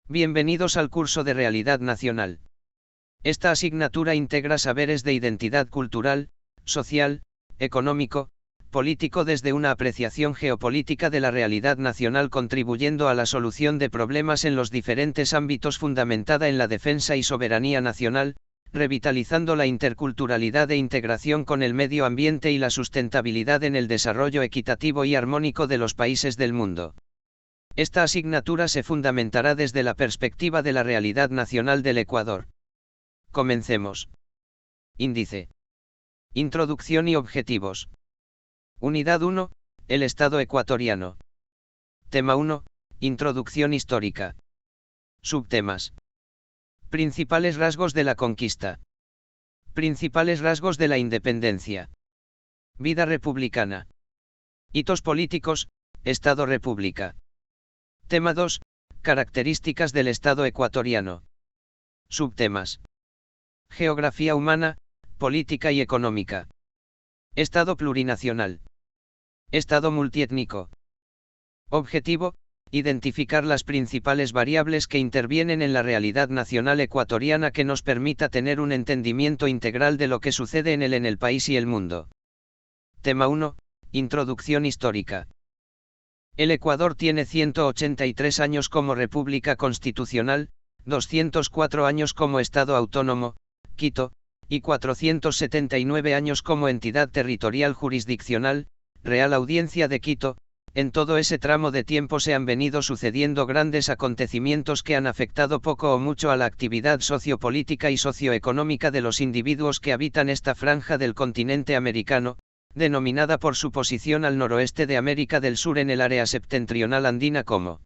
Bienvenidos al curso de Realidad Nacional. Esta asignatura integra saberes de identidad cultural, social, económico, político desde una apreciación geopolítica de la realidad nacional, contribuyendo a la solución de problemas en los diferentes ámbitos fundamentada en la defensa y soberanía nacional, revitalizando la interculturalidad e integración con el medio ambiente y la sustentabilidad en el desarrollo equitativo y armónico de los países del mundo. Esta asignatura se fundamentará desde la perspectiva de la realidad nacional del Ecuador. Comencemos. Índice. Introducción y objetivos. Unidad 1, el Estado ecuatoriano. Tema 1, Introducción histórica. Subtemas. Principales rasgos de la conquista. Principales rasgos de la independencia. Vida republicana. Hitos políticos, Estado-República. Tema 2, características del Estado ecuatoriano. Subtemas. Geografía humana, política y económica. Estado plurinacional. Estado multiétnico. Objetivo, identificar las principales variables que intervienen en la realidad nacional ecuatoriana que nos permita tener un entendimiento integral de lo que sucede en el país y el mundo. Tema 1, Introducción histórica. El Ecuador tiene 183 años como República Constitucional, 204 años como Estado Autónomo, Quito, y 479 años como entidad territorial jurisdiccional, Real Audiencia de Quito. En todo ese tramo de tiempo se han venido sucediendo grandes acontecimientos que han afectado poco o mucho a la actividad sociopolítica y socioeconómica de los individuos que habitan esta franja del continente americano, denominada por su posición al noroeste de América del Sur en el área septentrional andina como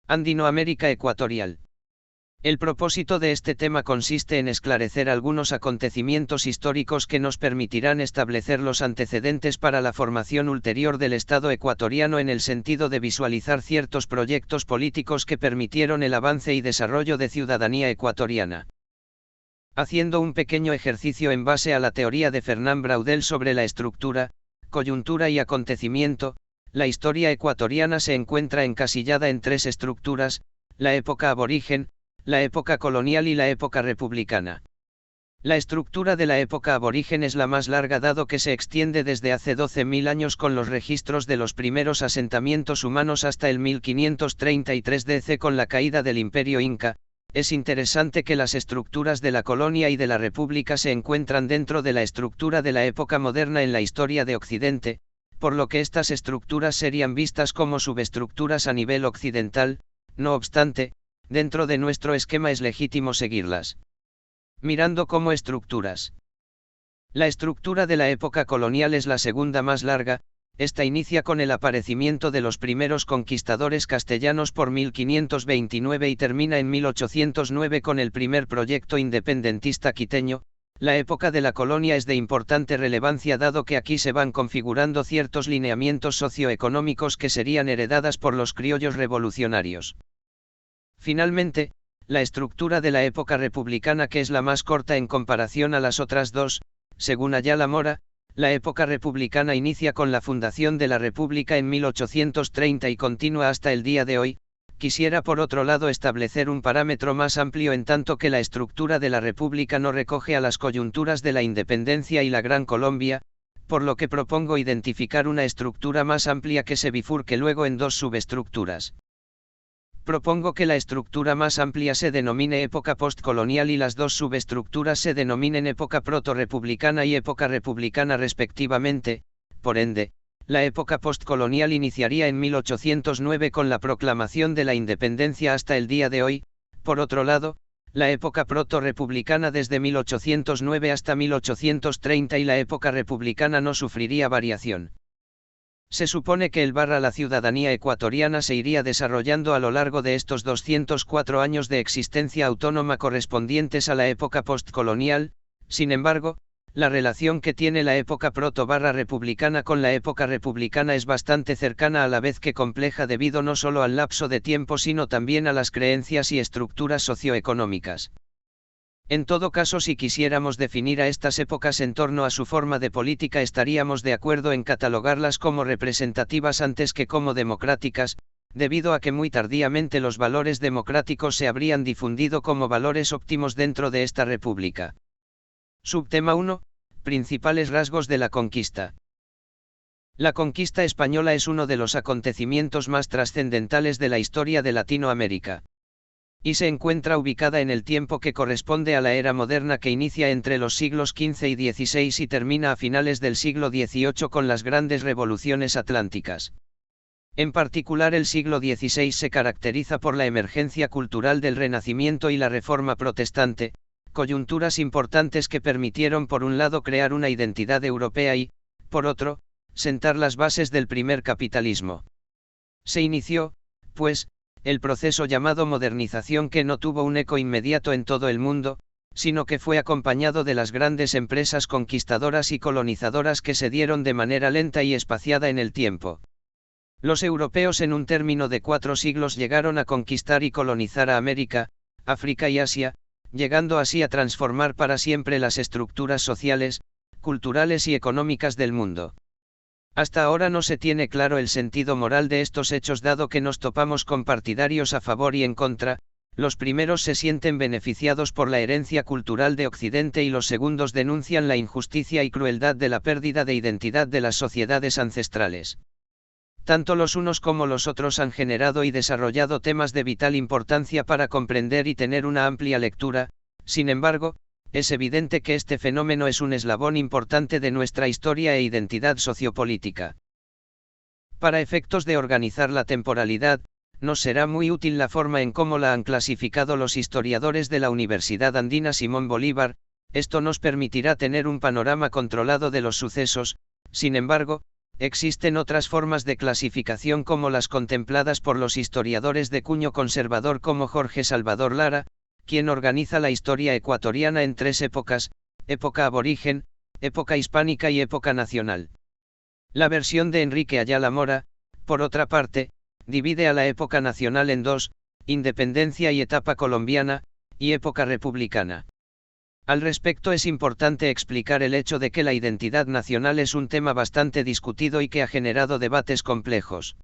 Andinoamérica Ecuatorial. El propósito de este tema consiste en esclarecer algunos acontecimientos históricos que nos permitirán establecer los antecedentes para la formación ulterior del Estado ecuatoriano en el sentido de visualizar ciertos proyectos políticos que permitieron el avance y desarrollo de ciudadanía ecuatoriana. Haciendo un pequeño ejercicio en base a la teoría de Fernán Braudel sobre la estructura, coyuntura y acontecimiento, la historia ecuatoriana se encuentra encasillada en tres estructuras: la época aborigen, la época colonial y la época republicana. La estructura de la época aborigen es la más larga dado que se extiende desde hace 12.000 años con los registros de los primeros asentamientos humanos hasta el 1533 DC con la caída del Imperio Inca. Es interesante que las estructuras de la colonia y de la república se encuentran dentro de la estructura de la época moderna en la historia de Occidente, por lo que estas estructuras serían vistas como subestructuras a nivel occidental. No obstante, dentro de nuestro esquema es legítimo seguirlas mirando como estructuras. La estructura de la época colonial es la segunda más larga. Esta inicia con el aparecimiento de los primeros conquistadores castellanos por 1529 y termina en 1809 con el primer proyecto independentista quiteño. La época de la colonia es de importante relevancia dado que aquí se van configurando ciertos lineamientos socioeconómicos que serían heredadas por los criollos revolucionarios. Finalmente, la estructura de la época republicana, que es la más corta en comparación a las otras dos, según Ayala Mora. La época republicana inicia con la fundación de la República en 1830 y continúa hasta el día de hoy. Quisiera por otro lado establecer un parámetro más amplio en tanto que la estructura de la República no recoge a las coyunturas de la independencia y la Gran Colombia, por lo que propongo identificar una estructura más amplia que se bifurque luego en dos subestructuras. Propongo que la estructura más amplia se denomine época postcolonial y las dos subestructuras se denominen época protorrepublicana y época republicana respectivamente. Por ende, la época postcolonial iniciaría en 1809 con la proclamación de la independencia hasta el día de hoy. Por otro lado, la época protorrepublicana desde 1809 hasta 1830 y la época republicana no sufriría variación. Se supone que la ciudadanía ecuatoriana se iría desarrollando a lo largo de estos 204 años de existencia autónoma correspondientes a la época postcolonial. Sin embargo, la relación que tiene la época proto-republicana con la época republicana es bastante cercana a la vez que compleja debido no solo al lapso de tiempo sino también a las creencias y estructuras socioeconómicas. En todo caso, si quisiéramos definir a estas épocas en torno a su forma de política, estaríamos de acuerdo en catalogarlas como representativas antes que como democráticas, debido a que muy tardíamente los valores democráticos se habrían difundido como valores óptimos dentro de esta república. Subtema 1. Principales rasgos de la conquista. La conquista española es uno de los acontecimientos más trascendentales de la historia de Latinoamérica. Y se encuentra ubicada en el tiempo que corresponde a la era moderna que inicia entre los siglos XV y XVI y termina a finales del siglo XVIII con las grandes revoluciones atlánticas. En particular el siglo XVI se caracteriza por la emergencia cultural del Renacimiento y la Reforma Protestante, coyunturas importantes que permitieron por un lado crear una identidad europea y, por otro, sentar las bases del primer capitalismo. Se inició, pues, el proceso llamado modernización que no tuvo un eco inmediato en todo el mundo, sino que fue acompañado de las grandes empresas conquistadoras y colonizadoras que se dieron de manera lenta y espaciada en el tiempo. Los europeos en un término de 4 siglos llegaron a conquistar y colonizar a América, África y Asia, llegando así a transformar para siempre las estructuras sociales, culturales y económicas del mundo. Hasta ahora no se tiene claro el sentido moral de estos hechos dado que nos topamos con partidarios a favor y en contra, los primeros se sienten beneficiados por la herencia cultural de Occidente y los segundos denuncian la injusticia y crueldad de la pérdida de identidad de las sociedades ancestrales. Tanto los unos como los otros han generado y desarrollado temas de vital importancia para comprender y tener una amplia lectura, sin embargo, es evidente que este fenómeno es un eslabón importante de nuestra historia e identidad sociopolítica. Para efectos de organizar la temporalidad, nos será muy útil la forma en cómo la han clasificado los historiadores de la Universidad Andina Simón Bolívar, esto nos permitirá tener un panorama controlado de los sucesos, sin embargo, existen otras formas de clasificación como las contempladas por los historiadores de cuño conservador como Jorge Salvador Lara, quien organiza la historia ecuatoriana en 3 épocas, época aborigen, época hispánica y época nacional. La versión de Enrique Ayala Mora, por otra parte, divide a la época nacional en 2, independencia y etapa colombiana, y época republicana. Al respecto es importante explicar el hecho de que la identidad nacional es un tema bastante discutido y que ha generado debates complejos.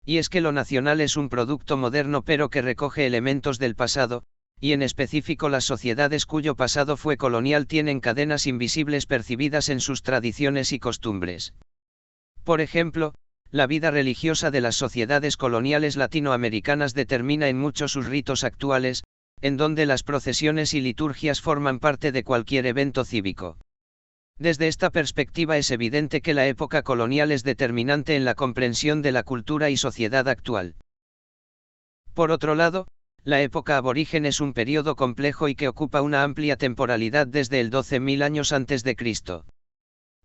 Y es que lo nacional es un producto moderno pero que recoge elementos del pasado, y en específico las sociedades cuyo pasado fue colonial tienen cadenas invisibles percibidas en sus tradiciones y costumbres. Por ejemplo, la vida religiosa de las sociedades coloniales latinoamericanas determina en mucho sus ritos actuales, en donde las procesiones y liturgias forman parte de cualquier evento cívico. Desde esta perspectiva es evidente que la época colonial es determinante en la comprensión de la cultura y sociedad actual. Por otro lado, la época aborigen es un periodo complejo y que ocupa una amplia temporalidad desde el 12.000 años antes de Cristo.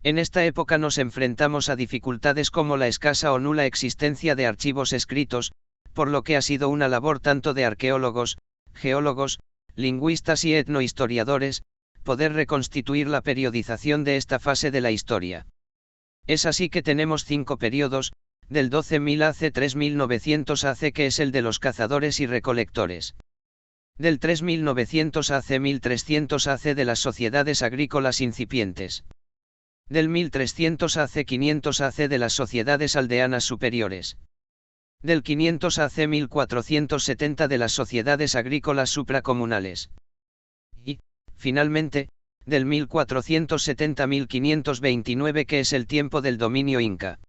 En esta época nos enfrentamos a dificultades como la escasa o nula existencia de archivos escritos, por lo que ha sido una labor tanto de arqueólogos, geólogos, lingüistas y etnohistoriadores, poder reconstituir la periodización de esta fase de la historia. Es así que tenemos 5 periodos, del 12.000 AC 3.900 AC que es el de los cazadores y recolectores. Del 3.900 AC 1.300 AC de las sociedades agrícolas incipientes. Del 1.300 AC 500 AC de las sociedades aldeanas superiores. Del 500 AC 1470 de las sociedades agrícolas supracomunales. Y, finalmente, del 1470 a 1529 que es el tiempo del dominio inca.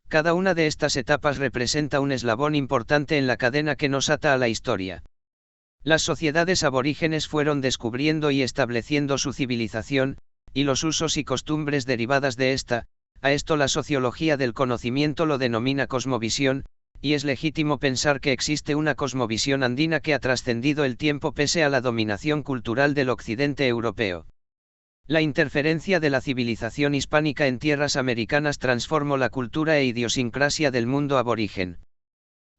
Cada una de estas etapas representa un eslabón importante en la cadena que nos ata a la historia. Las sociedades aborígenes fueron descubriendo y estableciendo su civilización, y los usos y costumbres derivadas de esta, a esto la sociología del conocimiento lo denomina cosmovisión, y es legítimo pensar que existe una cosmovisión andina que ha trascendido el tiempo pese a la dominación cultural del occidente europeo. La interferencia de la civilización hispánica en tierras americanas transformó la cultura e idiosincrasia del mundo aborigen.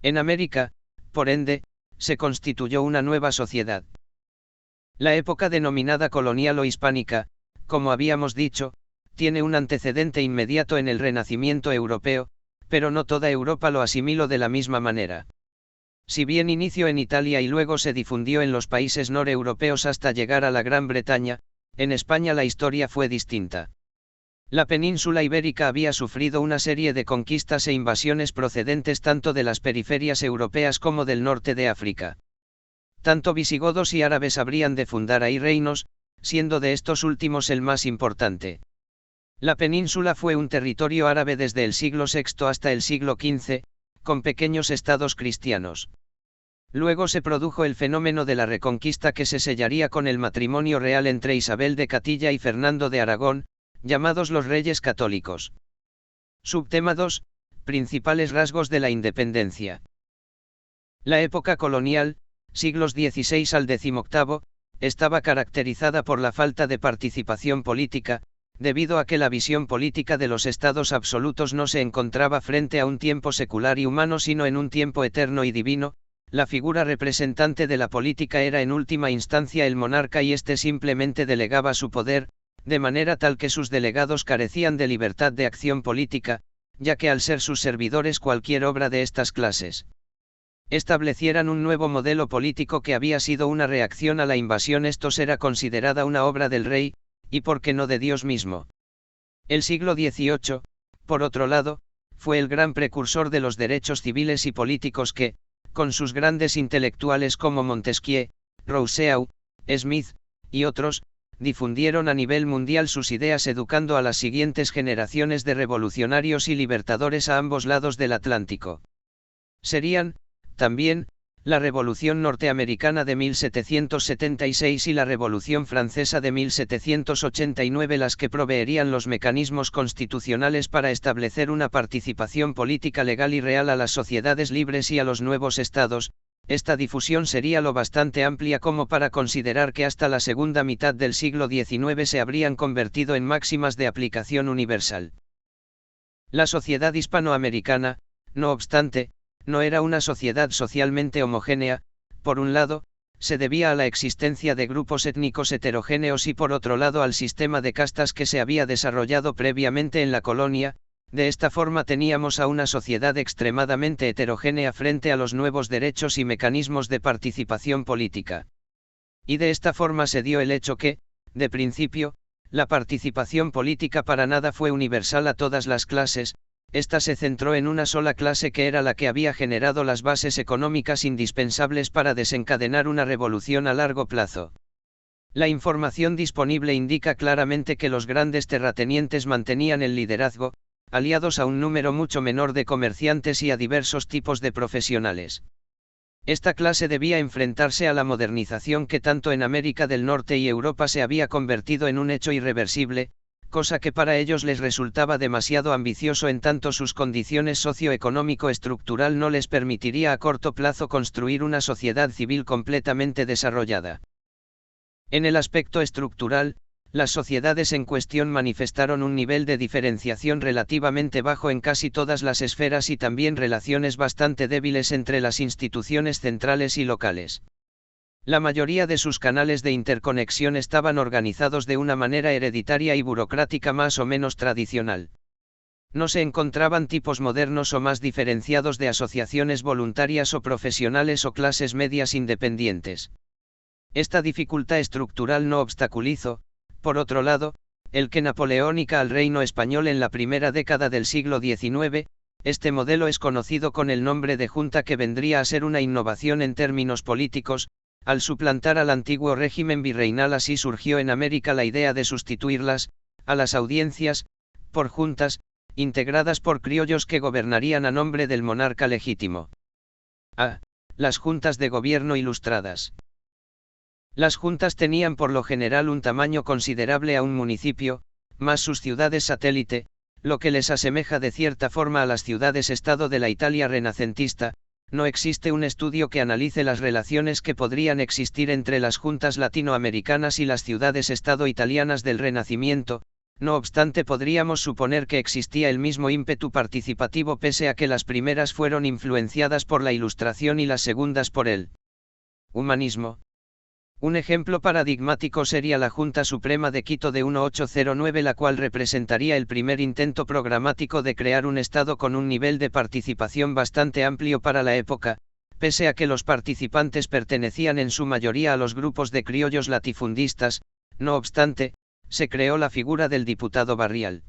En América, por ende, se constituyó una nueva sociedad. La época denominada colonial o hispánica, como habíamos dicho, tiene un antecedente inmediato en el Renacimiento europeo, pero no toda Europa lo asimiló de la misma manera. Si bien inició en Italia y luego se difundió en los países noreuropeos hasta llegar a la Gran Bretaña, en España la historia fue distinta. La península ibérica había sufrido una serie de conquistas e invasiones procedentes tanto de las periferias europeas como del norte de África. Tanto visigodos y árabes habrían de fundar ahí reinos, siendo de estos últimos el más importante. La península fue un territorio árabe desde el siglo VI hasta el siglo XV, con pequeños estados cristianos. Luego se produjo el fenómeno de la Reconquista que se sellaría con el matrimonio real entre Isabel de Castilla y Fernando de Aragón, llamados los Reyes Católicos. Subtema 2. Principales rasgos de la independencia. La época colonial, siglos XVI al XVIII, estaba caracterizada por la falta de participación política, debido a que la visión política de los estados absolutos no se encontraba frente a un tiempo secular y humano sino en un tiempo eterno y divino. La figura representante de la política era en última instancia el monarca y éste simplemente delegaba su poder, de manera tal que sus delegados carecían de libertad de acción política, ya que al ser sus servidores cualquier obra de estas clases establecieran un nuevo modelo político que había sido una reacción a la invasión, esto era considerada una obra del rey, y por qué no de Dios mismo. El siglo XVIII, por otro lado, fue el gran precursor de los derechos civiles y políticos que, con sus grandes intelectuales como Montesquieu, Rousseau, Smith, y otros, difundieron a nivel mundial sus ideas educando a las siguientes generaciones de revolucionarios y libertadores a ambos lados del Atlántico. Serían, también, la Revolución Norteamericana de 1776 y la Revolución Francesa de 1789 las que proveerían los mecanismos constitucionales para establecer una participación política legal y real a las sociedades libres y a los nuevos estados. Esta difusión sería lo bastante amplia como para considerar que hasta la segunda mitad del siglo XIX se habrían convertido en máximas de aplicación universal. La sociedad hispanoamericana, no obstante, no era una sociedad socialmente homogénea. Por un lado, se debía a la existencia de grupos étnicos heterogéneos y por otro lado al sistema de castas que se había desarrollado previamente en la colonia. De esta forma teníamos a una sociedad extremadamente heterogénea frente a los nuevos derechos y mecanismos de participación política. Y de esta forma se dio el hecho que, de principio, la participación política para nada fue universal a todas las clases. Esta se centró en una sola clase que era la que había generado las bases económicas indispensables para desencadenar una revolución a largo plazo. La información disponible indica claramente que los grandes terratenientes mantenían el liderazgo, aliados a un número mucho menor de comerciantes y a diversos tipos de profesionales. Esta clase debía enfrentarse a la modernización que tanto en América del Norte y Europa se había convertido en un hecho irreversible, cosa que para ellos les resultaba demasiado ambicioso en tanto sus condiciones socioeconómico-estructural no les permitiría a corto plazo construir una sociedad civil completamente desarrollada. En el aspecto estructural, las sociedades en cuestión manifestaron un nivel de diferenciación relativamente bajo en casi todas las esferas y también relaciones bastante débiles entre las instituciones centrales y locales. La mayoría de sus canales de interconexión estaban organizados de una manera hereditaria y burocrática más o menos tradicional. No se encontraban tipos modernos o más diferenciados de asociaciones voluntarias o profesionales o clases medias independientes. Esta dificultad estructural no obstaculizó, por otro lado, el que napoleónica al reino español en la primera década del siglo XIX. Este modelo es conocido con el nombre de junta que vendría a ser una innovación en términos políticos. Al suplantar al antiguo régimen virreinal así surgió en América la idea de sustituirlas, a las audiencias, por juntas, integradas por criollos que gobernarían a nombre del monarca legítimo. A. Las juntas de gobierno ilustradas. Las juntas tenían por lo general un tamaño considerable a un municipio, más sus ciudades satélite, lo que les asemeja de cierta forma a las ciudades-estado de la Italia renacentista. No existe un estudio que analice las relaciones que podrían existir entre las juntas latinoamericanas y las ciudades-estado italianas del Renacimiento. No obstante, podríamos suponer que existía el mismo ímpetu participativo pese a que las primeras fueron influenciadas por la Ilustración y las segundas por el humanismo. Un ejemplo paradigmático sería la Junta Suprema de Quito de 1809, la cual representaría el primer intento programático de crear un Estado con un nivel de participación bastante amplio para la época, pese a que los participantes pertenecían en su mayoría a los grupos de criollos latifundistas. No obstante, se creó la figura del diputado barrial.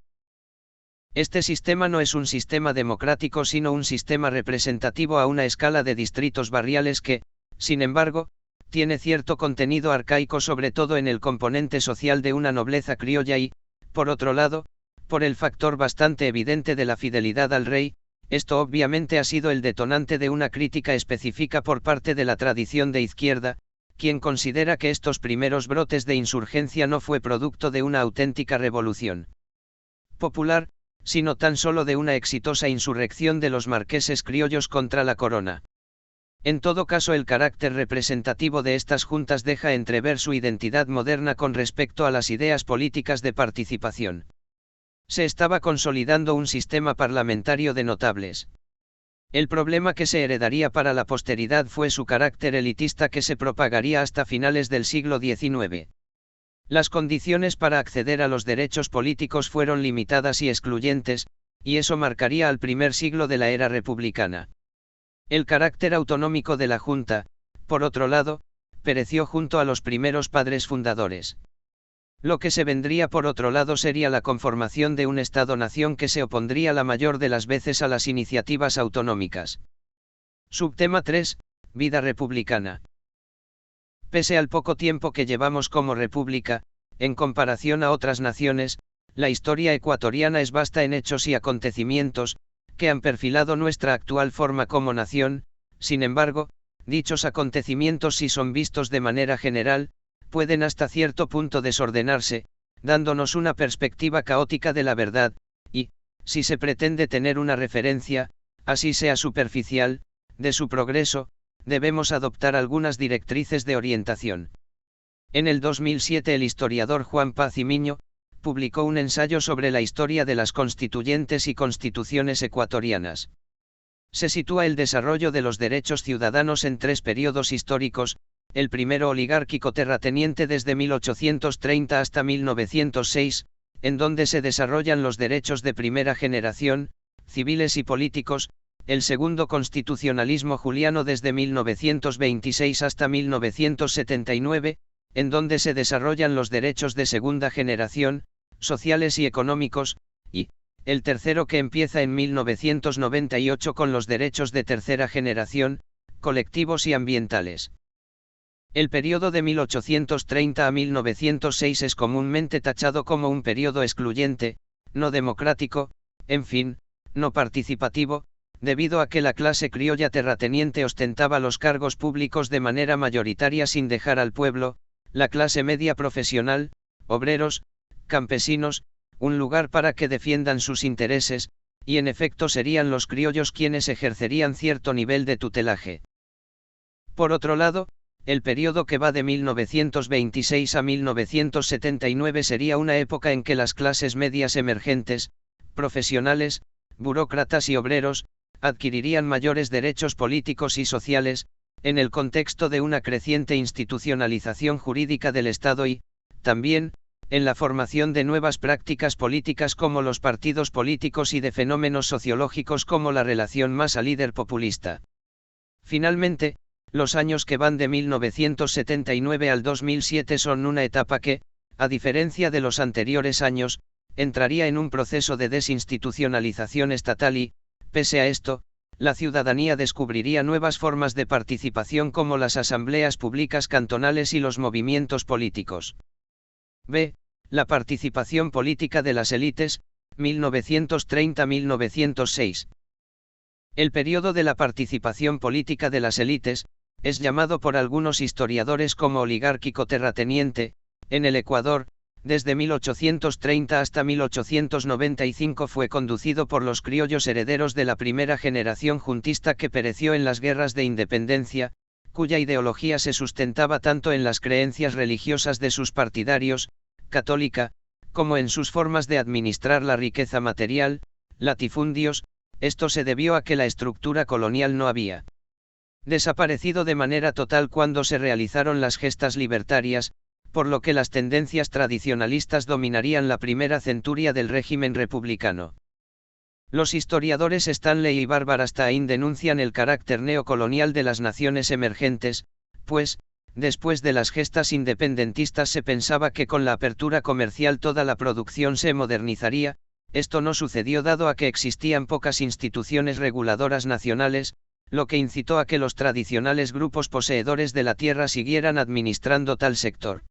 Este sistema no es un sistema democrático sino un sistema representativo a una escala de distritos barriales que, sin embargo, tiene cierto contenido arcaico sobre todo en el componente social de una nobleza criolla y, por otro lado, por el factor bastante evidente de la fidelidad al rey, esto obviamente ha sido el detonante de una crítica específica por parte de la tradición de izquierda, quien considera que estos primeros brotes de insurgencia no fue producto de una auténtica revolución popular, sino tan solo de una exitosa insurrección de los marqueses criollos contra la corona. En todo caso, el carácter representativo de estas juntas deja entrever su identidad moderna con respecto a las ideas políticas de participación. Se estaba consolidando un sistema parlamentario de notables. El problema que se heredaría para la posteridad fue su carácter elitista que se propagaría hasta finales del siglo XIX. Las condiciones para acceder a los derechos políticos fueron limitadas y excluyentes, y eso marcaría al primer siglo de la era republicana. El carácter autonómico de la Junta, por otro lado, pereció junto a los primeros padres fundadores. Lo que se vendría por otro lado sería la conformación de un Estado-nación que se opondría la mayor de las veces a las iniciativas autonómicas. Subtema 3. Vida republicana. Pese al poco tiempo que llevamos como república, en comparación a otras naciones, la historia ecuatoriana es vasta en hechos y acontecimientos, que han perfilado nuestra actual forma como nación. Sin embargo, dichos acontecimientos, si son vistos de manera general, pueden hasta cierto punto desordenarse, dándonos una perspectiva caótica de la verdad, y, si se pretende tener una referencia, así sea superficial, de su progreso, debemos adoptar algunas directrices de orientación. En el 2007 el historiador Juan Paz y Miño publicó un ensayo sobre la historia de las constituyentes y constituciones ecuatorianas. Se sitúa el desarrollo de los derechos ciudadanos en tres periodos históricos: el primero oligárquico terrateniente desde 1830 hasta 1906, en donde se desarrollan los derechos de primera generación, civiles y políticos; el segundo constitucionalismo juliano desde 1926 hasta 1979, en donde se desarrollan los derechos de segunda generación, sociales y económicos; y el tercero, que empieza en 1998 con los derechos de tercera generación, colectivos y ambientales. El periodo de 1830 a 1906 es comúnmente tachado como un periodo excluyente, no democrático, en fin, no participativo, debido a que la clase criolla terrateniente ostentaba los cargos públicos de manera mayoritaria sin dejar al pueblo, la clase media profesional, obreros, campesinos, un lugar para que defiendan sus intereses, y en efecto serían los criollos quienes ejercerían cierto nivel de tutelaje. Por otro lado, el periodo que va de 1926 a 1979 sería una época en que las clases medias emergentes, profesionales, burócratas y obreros, adquirirían mayores derechos políticos y sociales, en el contexto de una creciente institucionalización jurídica del Estado y, también, en la formación de nuevas prácticas políticas como los partidos políticos y de fenómenos sociológicos como la relación masa-líder populista. Finalmente, los años que van de 1979 al 2007 son una etapa que, a diferencia de los anteriores años, entraría en un proceso de desinstitucionalización estatal y, pese a esto, la ciudadanía descubriría nuevas formas de participación como las asambleas públicas cantonales y los movimientos políticos. B. La participación política de las élites, 1930-1906. El periodo de la participación política de las élites es llamado por algunos historiadores como oligárquico terrateniente. En el Ecuador, desde 1830 hasta 1895 fue conducido por los criollos herederos de la primera generación juntista que pereció en las guerras de independencia, cuya ideología se sustentaba tanto en las creencias religiosas de sus partidarios, católica, como en sus formas de administrar la riqueza material, latifundios. Esto se debió a que la estructura colonial no había desaparecido de manera total cuando se realizaron las gestas libertarias, por lo que las tendencias tradicionalistas dominarían la primera centuria del régimen republicano. Los historiadores Stanley y Barbara Stein denuncian el carácter neocolonial de las naciones emergentes, pues, después de las gestas independentistas se pensaba que con la apertura comercial toda la producción se modernizaría, esto no sucedió dado a que existían pocas instituciones reguladoras nacionales, lo que incitó a que los tradicionales grupos poseedores de la tierra siguieran administrando tal sector.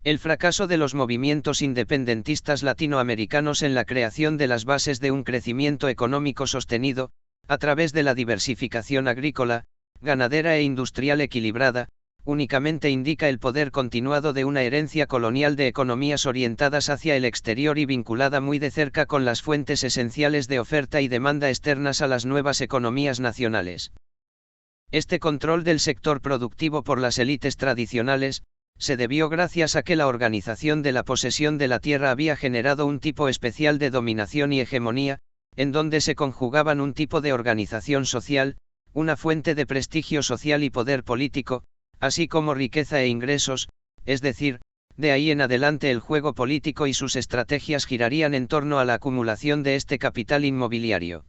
El fracaso de los movimientos independentistas latinoamericanos en la creación de las bases de un crecimiento económico sostenido, a través de la diversificación agrícola, ganadera e industrial equilibrada, únicamente indica el poder continuado de una herencia colonial de economías orientadas hacia el exterior y vinculada muy de cerca con las fuentes esenciales de oferta y demanda externas a las nuevas economías nacionales. Este control del sector productivo por las élites tradicionales, se debió gracias a que la organización de la posesión de la tierra había generado un tipo especial de dominación y hegemonía, en donde se conjugaban un tipo de organización social, una fuente de prestigio social y poder político, así como riqueza e ingresos, es decir, de ahí en adelante el juego político y sus estrategias girarían en torno a la acumulación de este capital inmobiliario.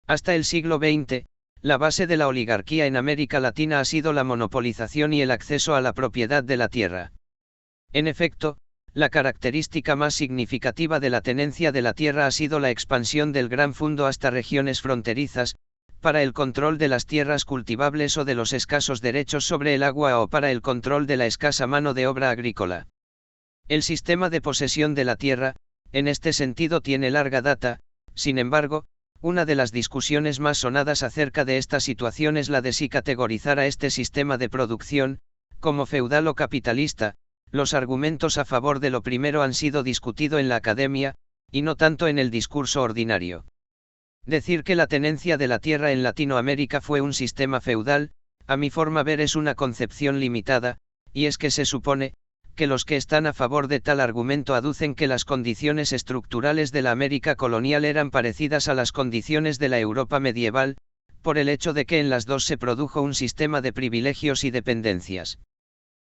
Hasta el siglo XX, la base de la oligarquía en América Latina ha sido la monopolización y el acceso a la propiedad de la tierra. En efecto, la característica más significativa de la tenencia de la tierra ha sido la expansión del gran fundo hasta regiones fronterizas, para el control de las tierras cultivables o de los escasos derechos sobre el agua o para el control de la escasa mano de obra agrícola. El sistema de posesión de la tierra, en este sentido tiene larga data, sin embargo, una de las discusiones más sonadas acerca de esta situación es la de si categorizar a este sistema de producción, como feudal o capitalista. Los argumentos a favor de lo primero han sido discutidos en la academia, y no tanto en el discurso ordinario. Decir que la tenencia de la tierra en Latinoamérica fue un sistema feudal, a mi forma ver es una concepción limitada, y es que se supone, que los que están a favor de tal argumento aducen que las condiciones estructurales de la América colonial eran parecidas a las condiciones de la Europa medieval, por el hecho de que en las dos se produjo un sistema de privilegios y dependencias.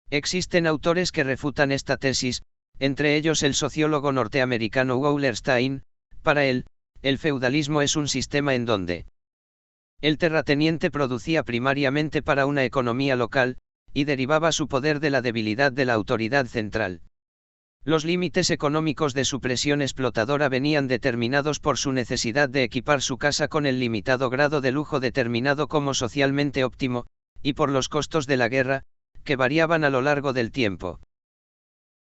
Existen autores que refutan esta tesis, entre ellos el sociólogo norteamericano Wallerstein. Para él, el feudalismo es un sistema en donde el terrateniente producía primariamente para una economía local, y derivaba su poder de la debilidad de la autoridad central. Los límites económicos de su presión explotadora venían determinados por su necesidad de equipar su casa con el limitado grado de lujo determinado como socialmente óptimo, y por los costos de la guerra, que variaban a lo largo del tiempo.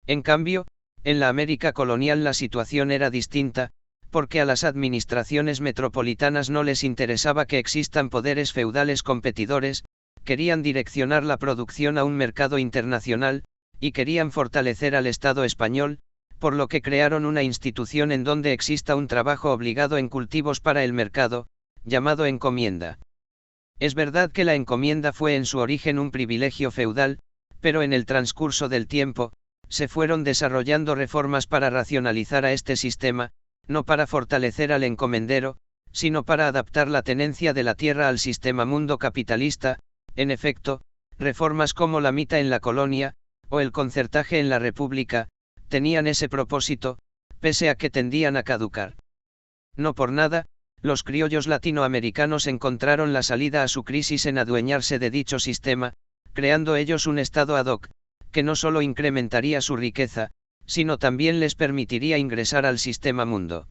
En cambio, en la América colonial la situación era distinta, porque a las administraciones metropolitanas no les interesaba que existan poderes feudales competidores, querían direccionar la producción a un mercado internacional, y querían fortalecer al Estado español, por lo que crearon una institución en donde exista un trabajo obligado en cultivos para el mercado, llamado encomienda. Es verdad que la encomienda fue en su origen un privilegio feudal, pero en el transcurso del tiempo, se fueron desarrollando reformas para racionalizar a este sistema, no para fortalecer al encomendero, sino para adaptar la tenencia de la tierra al sistema mundo capitalista. En efecto, reformas como la mitad en la colonia, o el concertaje en la república, tenían ese propósito, pese a que tendían a caducar. No por nada, los criollos latinoamericanos encontraron la salida a su crisis en adueñarse de dicho sistema, creando ellos un estado ad hoc, que no solo incrementaría su riqueza, sino también les permitiría ingresar al sistema mundo.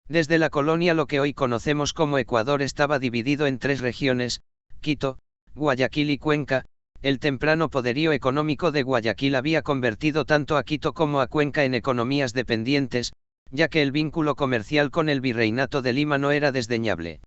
Desde la colonia lo que hoy conocemos como Ecuador estaba dividido en tres regiones, Quito, Guayaquil y Cuenca. El temprano poderío económico de Guayaquil había convertido tanto a Quito como a Cuenca en economías dependientes, ya que el vínculo comercial con el virreinato de Lima no era desdeñable.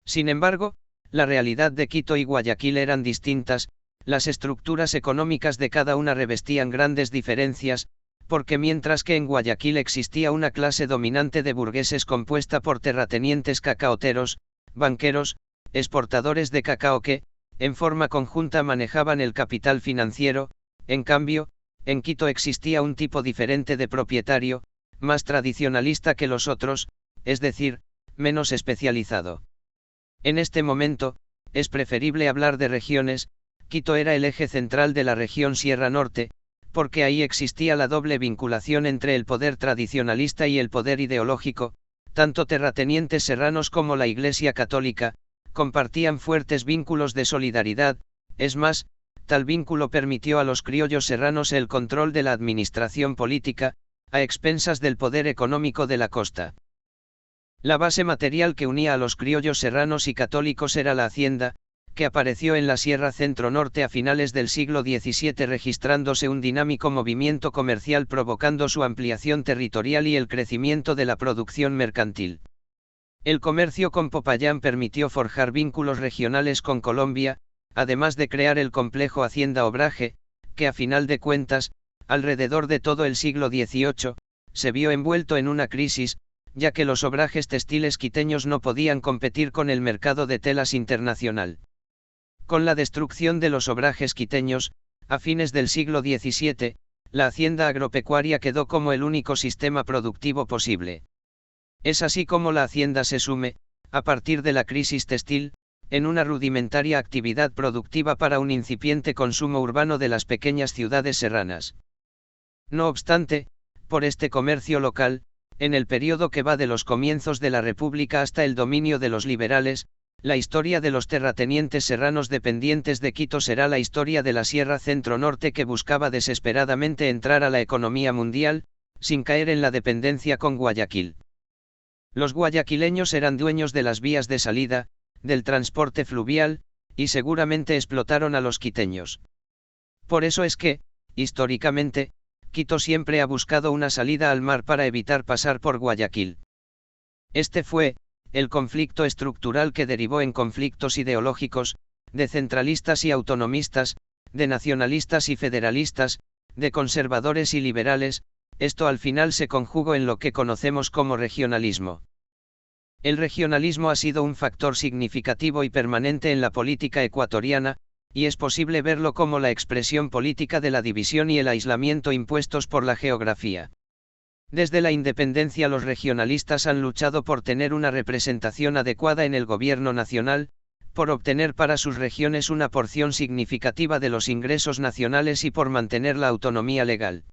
Sin embargo, la realidad de Quito y Guayaquil eran distintas, las estructuras económicas de cada una revestían grandes diferencias, porque mientras que en Guayaquil existía una clase dominante de burgueses compuesta por terratenientes cacaoteros, banqueros, exportadores de cacao que, en forma conjunta manejaban el capital financiero, en cambio, en Quito existía un tipo diferente de propietario, más tradicionalista que los otros, es decir, menos especializado. En este momento, es preferible hablar de regiones. Quito era el eje central de la región Sierra Norte, porque ahí existía la doble vinculación entre el poder tradicionalista y el poder ideológico. Tanto terratenientes serranos como la Iglesia Católica compartían fuertes vínculos de solidaridad. Es más, tal vínculo permitió a los criollos serranos el control de la administración política, a expensas del poder económico de la costa. La base material que unía a los criollos serranos y católicos era la hacienda, que apareció en la Sierra Centro-Norte a finales del siglo XVII, registrándose un dinámico movimiento comercial provocando su ampliación territorial y el crecimiento de la producción mercantil. El comercio con Popayán permitió forjar vínculos regionales con Colombia, además de crear el complejo Hacienda-Obraje, que a final de cuentas, alrededor de todo el siglo XVIII, se vio envuelto en una crisis, ya que los obrajes textiles quiteños no podían competir con el mercado de telas internacional. Con la destrucción de los obrajes quiteños, a fines del siglo XVII, la hacienda agropecuaria quedó como el único sistema productivo posible. Es así como la hacienda se sume, a partir de la crisis textil, en una rudimentaria actividad productiva para un incipiente consumo urbano de las pequeñas ciudades serranas. No obstante, por este comercio local, en el periodo que va de los comienzos de la República hasta el dominio de los liberales, la historia de los terratenientes serranos dependientes de Quito será la historia de la Sierra Centro-Norte que buscaba desesperadamente entrar a la economía mundial, sin caer en la dependencia con Guayaquil. Los guayaquileños eran dueños de las vías de salida, del transporte fluvial, y seguramente explotaron a los quiteños. Por eso es que, históricamente, Quito siempre ha buscado una salida al mar para evitar pasar por Guayaquil. Este fue el conflicto estructural que derivó en conflictos ideológicos, de centralistas y autonomistas, de nacionalistas y federalistas, de conservadores y liberales. Esto al final se conjugó en lo que conocemos como regionalismo. El regionalismo ha sido un factor significativo y permanente en la política ecuatoriana, y es posible verlo como la expresión política de la división y el aislamiento impuestos por la geografía. Desde la independencia los regionalistas han luchado por tener una representación adecuada en el gobierno nacional, por obtener para sus regiones una porción significativa de los ingresos nacionales y por mantener la autonomía legal.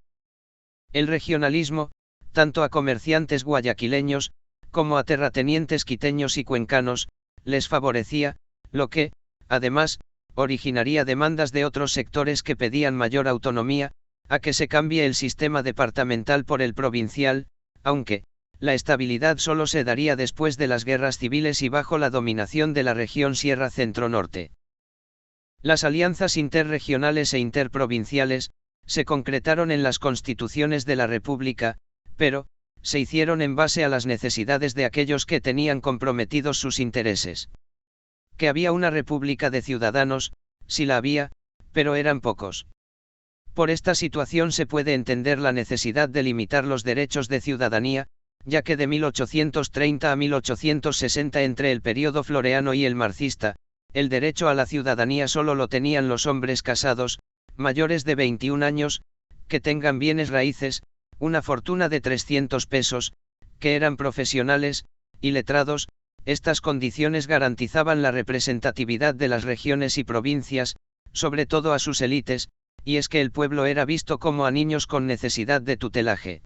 El regionalismo, tanto a comerciantes guayaquileños, como a terratenientes quiteños y cuencanos, les favorecía, lo que, además, originaría demandas de otros sectores que pedían mayor autonomía, a que se cambie el sistema departamental por el provincial, aunque, la estabilidad solo se daría después de las guerras civiles y bajo la dominación de la región Sierra Centro-Norte. Las alianzas interregionales e interprovinciales, se concretaron en las constituciones de la República, pero, se hicieron en base a las necesidades de aquellos que tenían comprometidos sus intereses. Que había una república de ciudadanos, sí la había, pero eran pocos. Por esta situación se puede entender la necesidad de limitar los derechos de ciudadanía, ya que de 1830 a 1860 entre el período floreano y el marxista, el derecho a la ciudadanía solo lo tenían los hombres casados, mayores de 21 años, que tengan bienes raíces, una fortuna de 300 pesos, que eran profesionales, y letrados. Estas condiciones garantizaban la representatividad de las regiones y provincias, sobre todo a sus élites, y es que el pueblo era visto como a niños con necesidad de tutelaje.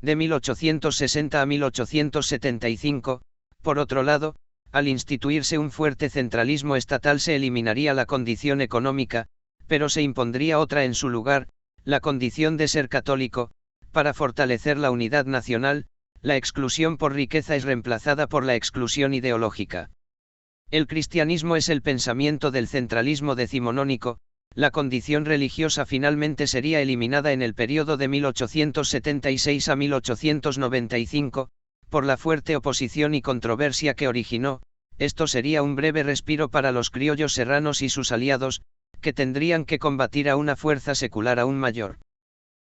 De 1860 a 1875, por otro lado, al instituirse un fuerte centralismo estatal se eliminaría la condición económica, pero se impondría otra en su lugar, la condición de ser católico. Para fortalecer la unidad nacional, la exclusión por riqueza es reemplazada por la exclusión ideológica. El cristianismo es el pensamiento del centralismo decimonónico. La condición religiosa finalmente sería eliminada en el periodo de 1876 a 1895, por la fuerte oposición y controversia que originó. Esto sería un breve respiro para los criollos serranos y sus aliados, que tendrían que combatir a una fuerza secular aún mayor.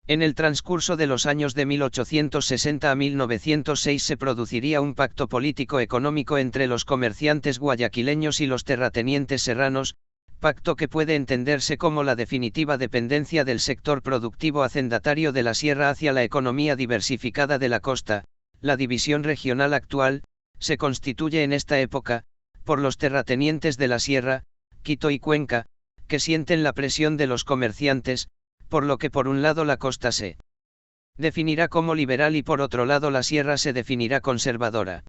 En el transcurso de los años de 1860 a 1906 se produciría un pacto político-económico entre los comerciantes guayaquileños y los terratenientes serranos, pacto que puede entenderse como la definitiva dependencia del sector productivo hacendatario de la sierra hacia la economía diversificada de la costa. La división regional actual, se constituye en esta época, por los terratenientes de la sierra, Quito y Cuenca, que sienten la presión de los comerciantes, por lo que por un lado la costa se definirá como liberal y por otro lado la sierra se definirá conservadora.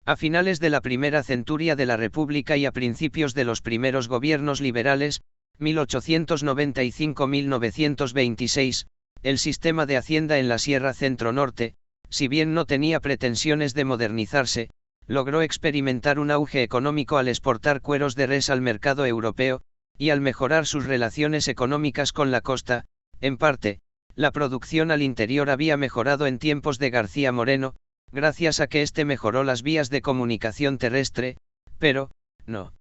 A finales de la primera centuria de la República y a principios de los primeros gobiernos liberales, 1895-1926, el sistema de hacienda en la Sierra Centro-Norte, si bien no tenía pretensiones de modernizarse, logró experimentar un auge económico al exportar cueros de res al mercado europeo, y al mejorar sus relaciones económicas con la costa. En parte, la producción al interior había mejorado en tiempos de García Moreno, gracias a que éste mejoró las vías de comunicación terrestre, pero, no.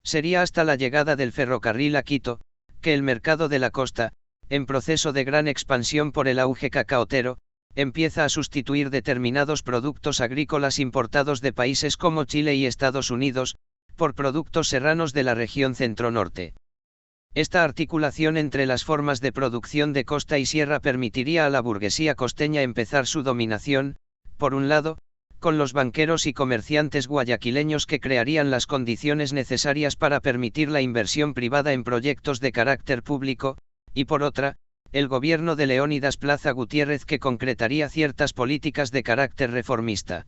Sería hasta la llegada del ferrocarril a Quito, que el mercado de la costa, en proceso de gran expansión por el auge cacaotero, empieza a sustituir determinados productos agrícolas importados de países como Chile y Estados Unidos, por productos serranos de la región centro-norte. Esta articulación entre las formas de producción de costa y sierra permitiría a la burguesía costeña empezar su dominación, por un lado, con los banqueros y comerciantes guayaquileños que crearían las condiciones necesarias para permitir la inversión privada en proyectos de carácter público, y por otra, el gobierno de Leónidas Plaza Gutiérrez que concretaría ciertas políticas de carácter reformista.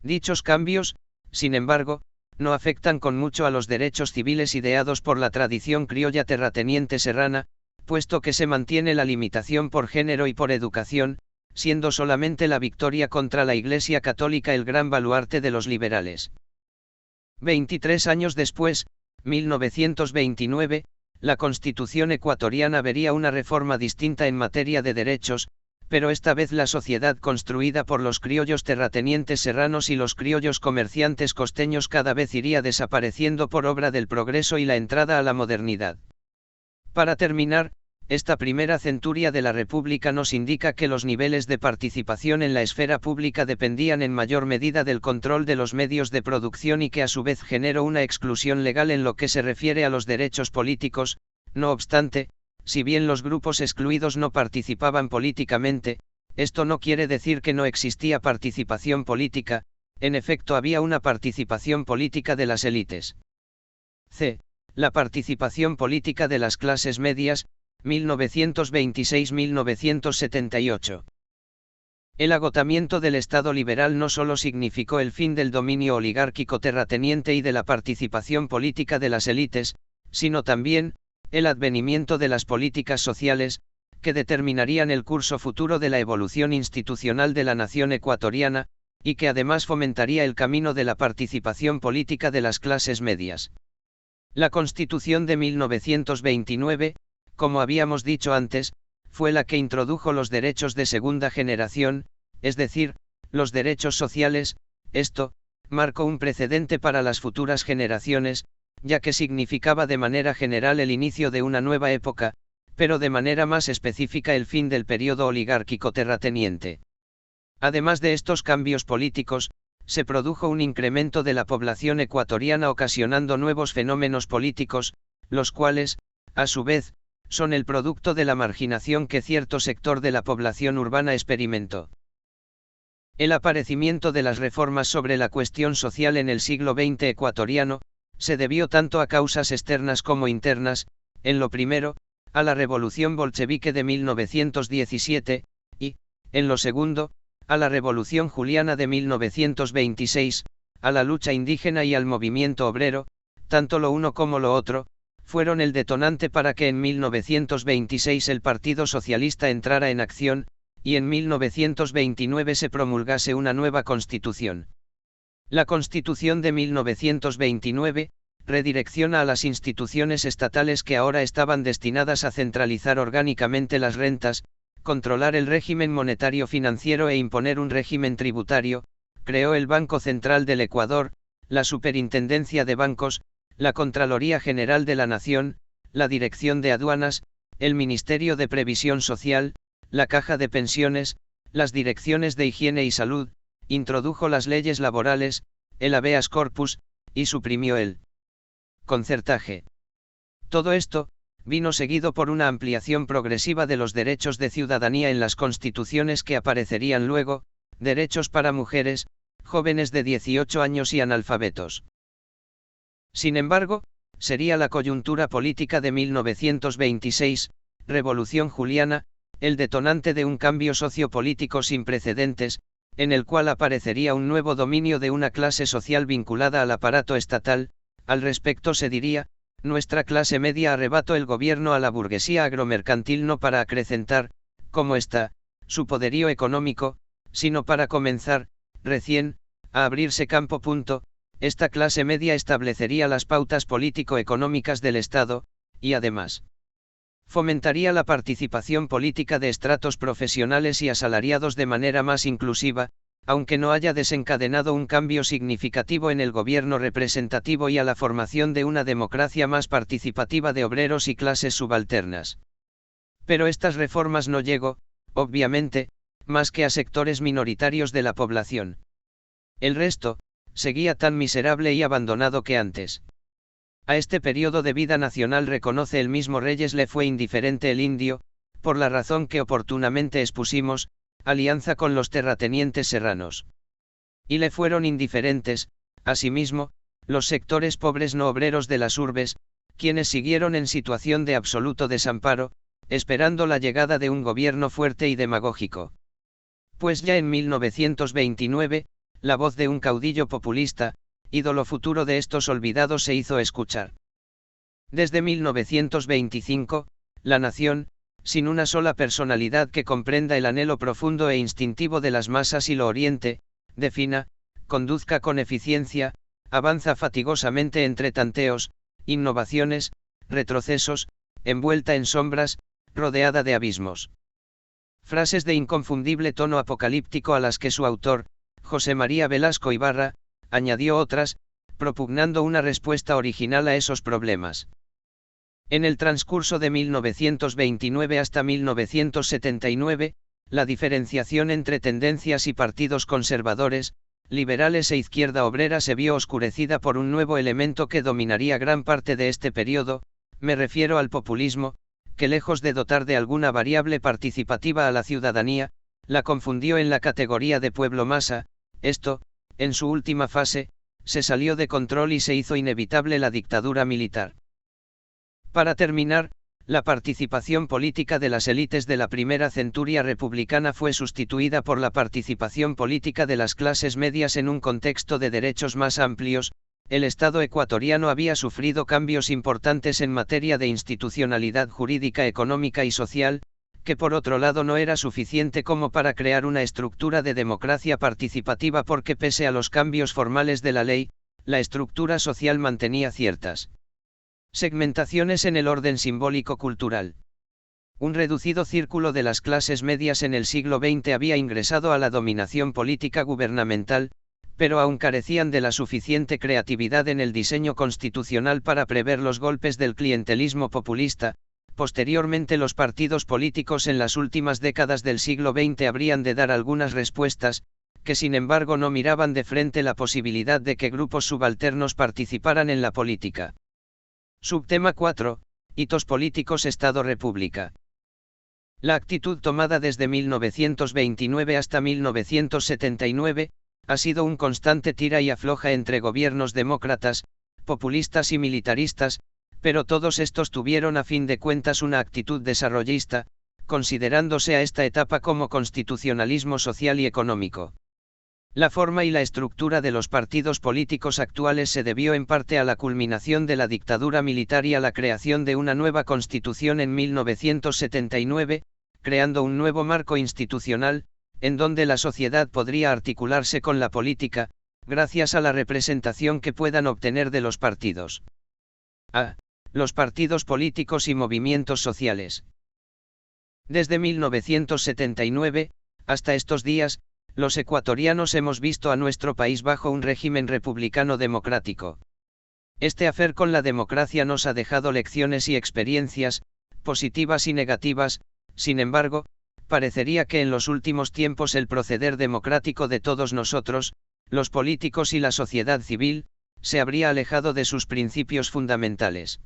Dichos cambios, sin embargo, no afectan con mucho a los derechos civiles ideados por la tradición criolla terrateniente serrana, puesto que se mantiene la limitación por género y por educación, siendo solamente la victoria contra la Iglesia Católica el gran baluarte de los liberales. 23 años después, 1929, la Constitución ecuatoriana vería una reforma distinta en materia de derechos, pero esta vez la sociedad construida por los criollos terratenientes serranos y los criollos comerciantes costeños cada vez iría desapareciendo por obra del progreso y la entrada a la modernidad. Para terminar, esta primera centuria de la República nos indica que los niveles de participación en la esfera pública dependían en mayor medida del control de los medios de producción y que a su vez generó una exclusión legal en lo que se refiere a los derechos políticos. No obstante, si bien los grupos excluidos no participaban políticamente, esto no quiere decir que no existía participación política, en efecto había una participación política de las élites. C. La participación política de las clases medias, 1926-1978. El agotamiento del Estado liberal no solo significó el fin del dominio oligárquico terrateniente y de la participación política de las élites, sino también, el advenimiento de las políticas sociales, que determinarían el curso futuro de la evolución institucional de la nación ecuatoriana, y que además fomentaría el camino de la participación política de las clases medias. La Constitución de 1929, como habíamos dicho antes, fue la que introdujo los derechos de segunda generación, es decir, los derechos sociales. Esto marcó un precedente para las futuras generaciones, ya que significaba de manera general el inicio de una nueva época, pero de manera más específica el fin del periodo oligárquico terrateniente. Además de estos cambios políticos, se produjo un incremento de la población ecuatoriana ocasionando nuevos fenómenos políticos, los cuales, a su vez, son el producto de la marginación que cierto sector de la población urbana experimentó. El aparecimiento de las reformas sobre la cuestión social en el siglo XX ecuatoriano, se debió tanto a causas externas como internas, en lo primero, a la revolución bolchevique de 1917, y, en lo segundo, a la revolución juliana de 1926, a la lucha indígena y al movimiento obrero. Tanto lo uno como lo otro, fueron el detonante para que en 1926 el Partido Socialista entrara en acción, y en 1929 se promulgase una nueva Constitución. La Constitución de 1929, redirecciona a las instituciones estatales que ahora estaban destinadas a centralizar orgánicamente las rentas, controlar el régimen monetario financiero e imponer un régimen tributario, creó el Banco Central del Ecuador, la Superintendencia de Bancos, la Contraloría General de la Nación, la Dirección de Aduanas, el Ministerio de Previsión Social, la Caja de Pensiones, las Direcciones de Higiene y Salud, introdujo las leyes laborales, el habeas corpus, y suprimió el concertaje. Todo esto vino seguido por una ampliación progresiva de los derechos de ciudadanía en las constituciones que aparecerían luego, derechos para mujeres, jóvenes de 18 años y analfabetos. Sin embargo, sería la coyuntura política de 1926, Revolución Juliana, el detonante de un cambio sociopolítico sin precedentes, en el cual aparecería un nuevo dominio de una clase social vinculada al aparato estatal. Al respecto se diría: nuestra clase media arrebató el gobierno a la burguesía agromercantil no para acrecentar, como está, su poderío económico, sino para comenzar, recién, a abrirse campo. Esta clase media establecería las pautas político-económicas del Estado, y además, fomentaría la participación política de estratos profesionales y asalariados de manera más inclusiva, aunque no haya desencadenado un cambio significativo en el gobierno representativo y a la formación de una democracia más participativa de obreros y clases subalternas. Pero estas reformas no llegó, obviamente, más que a sectores minoritarios de la población. El resto, seguía tan miserable y abandonado que antes. A este periodo de vida nacional, reconoce el mismo Reyes, le fue indiferente el indio, por la razón que oportunamente expusimos, alianza con los terratenientes serranos. Y le fueron indiferentes, asimismo, los sectores pobres no obreros de las urbes, quienes siguieron en situación de absoluto desamparo, esperando la llegada de un gobierno fuerte y demagógico. Pues ya en 1929, la voz de un caudillo populista, ídolo futuro de estos olvidados, se hizo escuchar. Desde 1925, la nación, sin una sola personalidad que comprenda el anhelo profundo e instintivo de las masas y lo oriente, defina, conduzca con eficiencia, avanza fatigosamente entre tanteos, innovaciones, retrocesos, envuelta en sombras, rodeada de abismos. Frases de inconfundible tono apocalíptico a las que su autor, José María Velasco Ibarra, añadió otras, propugnando una respuesta original a esos problemas. En el transcurso de 1929 hasta 1979, la diferenciación entre tendencias y partidos conservadores, liberales e izquierda obrera se vio oscurecida por un nuevo elemento que dominaría gran parte de este periodo, me refiero al populismo, que lejos de dotar de alguna variable participativa a la ciudadanía, la confundió en la categoría de pueblo masa. Esto, en su última fase, se salió de control y se hizo inevitable la dictadura militar. Para terminar, la participación política de las élites de la primera centuria republicana fue sustituida por la participación política de las clases medias en un contexto de derechos más amplios. El Estado ecuatoriano había sufrido cambios importantes en materia de institucionalidad jurídica, económica y social, que por otro lado no era suficiente como para crear una estructura de democracia participativa, porque pese a los cambios formales de la ley, la estructura social mantenía ciertas segmentaciones en el orden simbólico-cultural. Un reducido círculo de las clases medias en el siglo XX había ingresado a la dominación política gubernamental, pero aún carecían de la suficiente creatividad en el diseño constitucional para prever los golpes del clientelismo populista. Posteriormente, los partidos políticos en las últimas décadas del siglo XX habrían de dar algunas respuestas, que sin embargo no miraban de frente la posibilidad de que grupos subalternos participaran en la política. Subtema 4. Hitos políticos Estado-República. La actitud tomada desde 1929 hasta 1979, ha sido un constante tira y afloja entre gobiernos demócratas, populistas y militaristas, pero todos estos tuvieron a fin de cuentas una actitud desarrollista, considerándose a esta etapa como constitucionalismo social y económico. La forma y la estructura de los partidos políticos actuales se debió en parte a la culminación de la dictadura militar y a la creación de una nueva constitución en 1979, creando un nuevo marco institucional, en donde la sociedad podría articularse con la política, gracias a la representación que puedan obtener de los partidos. A. Los partidos políticos y movimientos sociales. Desde 1979, hasta estos días, los ecuatorianos hemos visto a nuestro país bajo un régimen republicano democrático. Este hacer con la democracia nos ha dejado lecciones y experiencias, positivas y negativas. Sin embargo, parecería que en los últimos tiempos el proceder democrático de todos nosotros, los políticos y la sociedad civil, se habría alejado de sus principios fundamentales.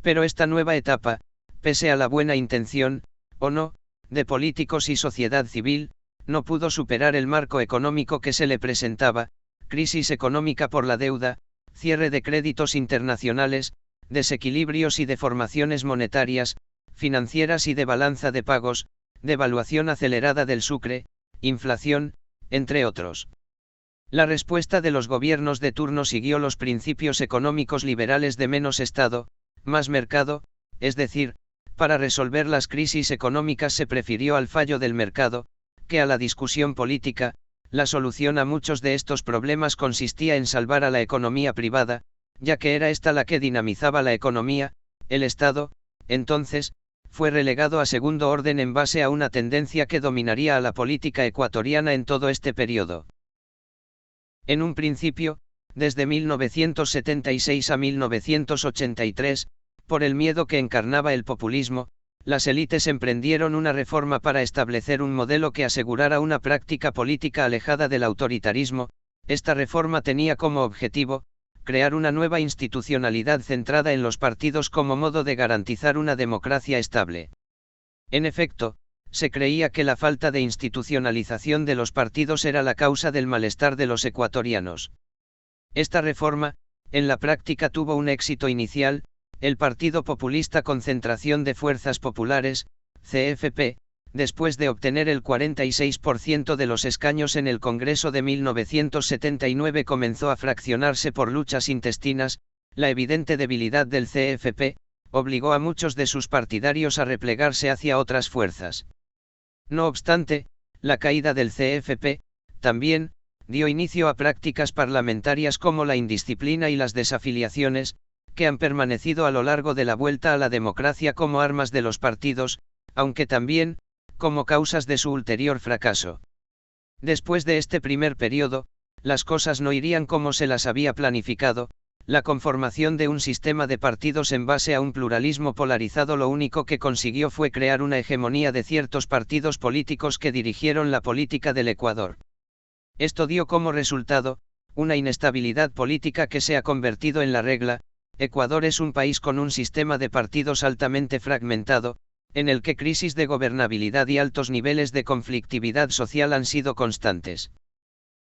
Pero esta nueva etapa, pese a la buena intención, o no, de políticos y sociedad civil, no pudo superar el marco económico que se le presentaba: crisis económica por la deuda, cierre de créditos internacionales, desequilibrios y deformaciones monetarias, financieras y de balanza de pagos, devaluación acelerada del sucre, inflación, entre otros. La respuesta de los gobiernos de turno siguió los principios económicos liberales de menos Estado, más mercado, es decir, Para resolver las crisis económicas se prefirió al fallo del mercado, que a la discusión política. La solución a muchos de estos problemas consistía en salvar a la economía privada, ya que era esta la que dinamizaba la economía. El Estado, entonces, fue relegado a segundo orden en base a una tendencia que dominaría a la política ecuatoriana en todo este periodo. En un principio, desde 1976 a 1983, por el miedo que encarnaba el populismo, las élites emprendieron una reforma para establecer un modelo que asegurara una práctica política alejada del autoritarismo. Esta reforma tenía como objetivo, crear una nueva institucionalidad centrada en los partidos como modo de garantizar una democracia estable. En efecto, se creía que la falta de institucionalización de los partidos era la causa del malestar de los ecuatorianos. Esta reforma, en la práctica tuvo un éxito inicial. El Partido Populista Concentración de Fuerzas Populares, CFP, después de obtener el 46% de los escaños en el Congreso de 1979 comenzó a fraccionarse por luchas intestinas. La evidente debilidad del CFP, obligó a muchos de sus partidarios a replegarse hacia otras fuerzas. No obstante, la caída del CFP, también, dio inicio a prácticas parlamentarias como la indisciplina y las desafiliaciones, que han permanecido a lo largo de la vuelta a la democracia como armas de los partidos, aunque también, como causas de su ulterior fracaso. Después de este primer periodo, las cosas no irían como se las había planificado. La conformación de un sistema de partidos en base a un pluralismo polarizado lo único que consiguió fue crear una hegemonía de ciertos partidos políticos que dirigieron la política del Ecuador. Esto dio como resultado, una inestabilidad política que se ha convertido en la regla. Ecuador es un país con un sistema de partidos altamente fragmentado, en el que crisis de gobernabilidad y altos niveles de conflictividad social han sido constantes.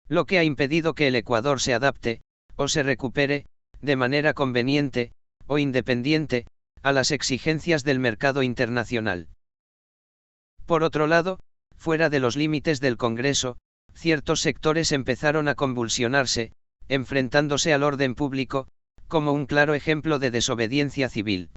Lo que ha impedido que el Ecuador se adapte, o se recupere, de manera conveniente, o independiente, a las exigencias del mercado internacional. Por otro lado, fuera de los límites del Congreso, ciertos sectores empezaron a convulsionarse, enfrentándose al orden público, como un claro ejemplo de desobediencia civil.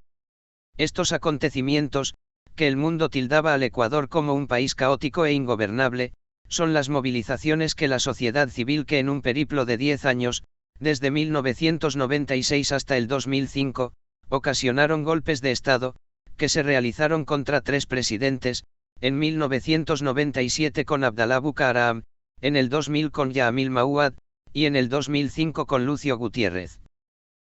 Estos acontecimientos, que el mundo tildaba al Ecuador como un país caótico e ingobernable, son las movilizaciones que la sociedad civil que en un periplo de 10 años, desde 1996 hasta el 2005, ocasionaron golpes de Estado, que se realizaron contra 3 presidentes, en 1997 con Abdalá Bucaram, en el 2000 con Yamil Mahuad, y en el 2005 con Lucio Gutiérrez.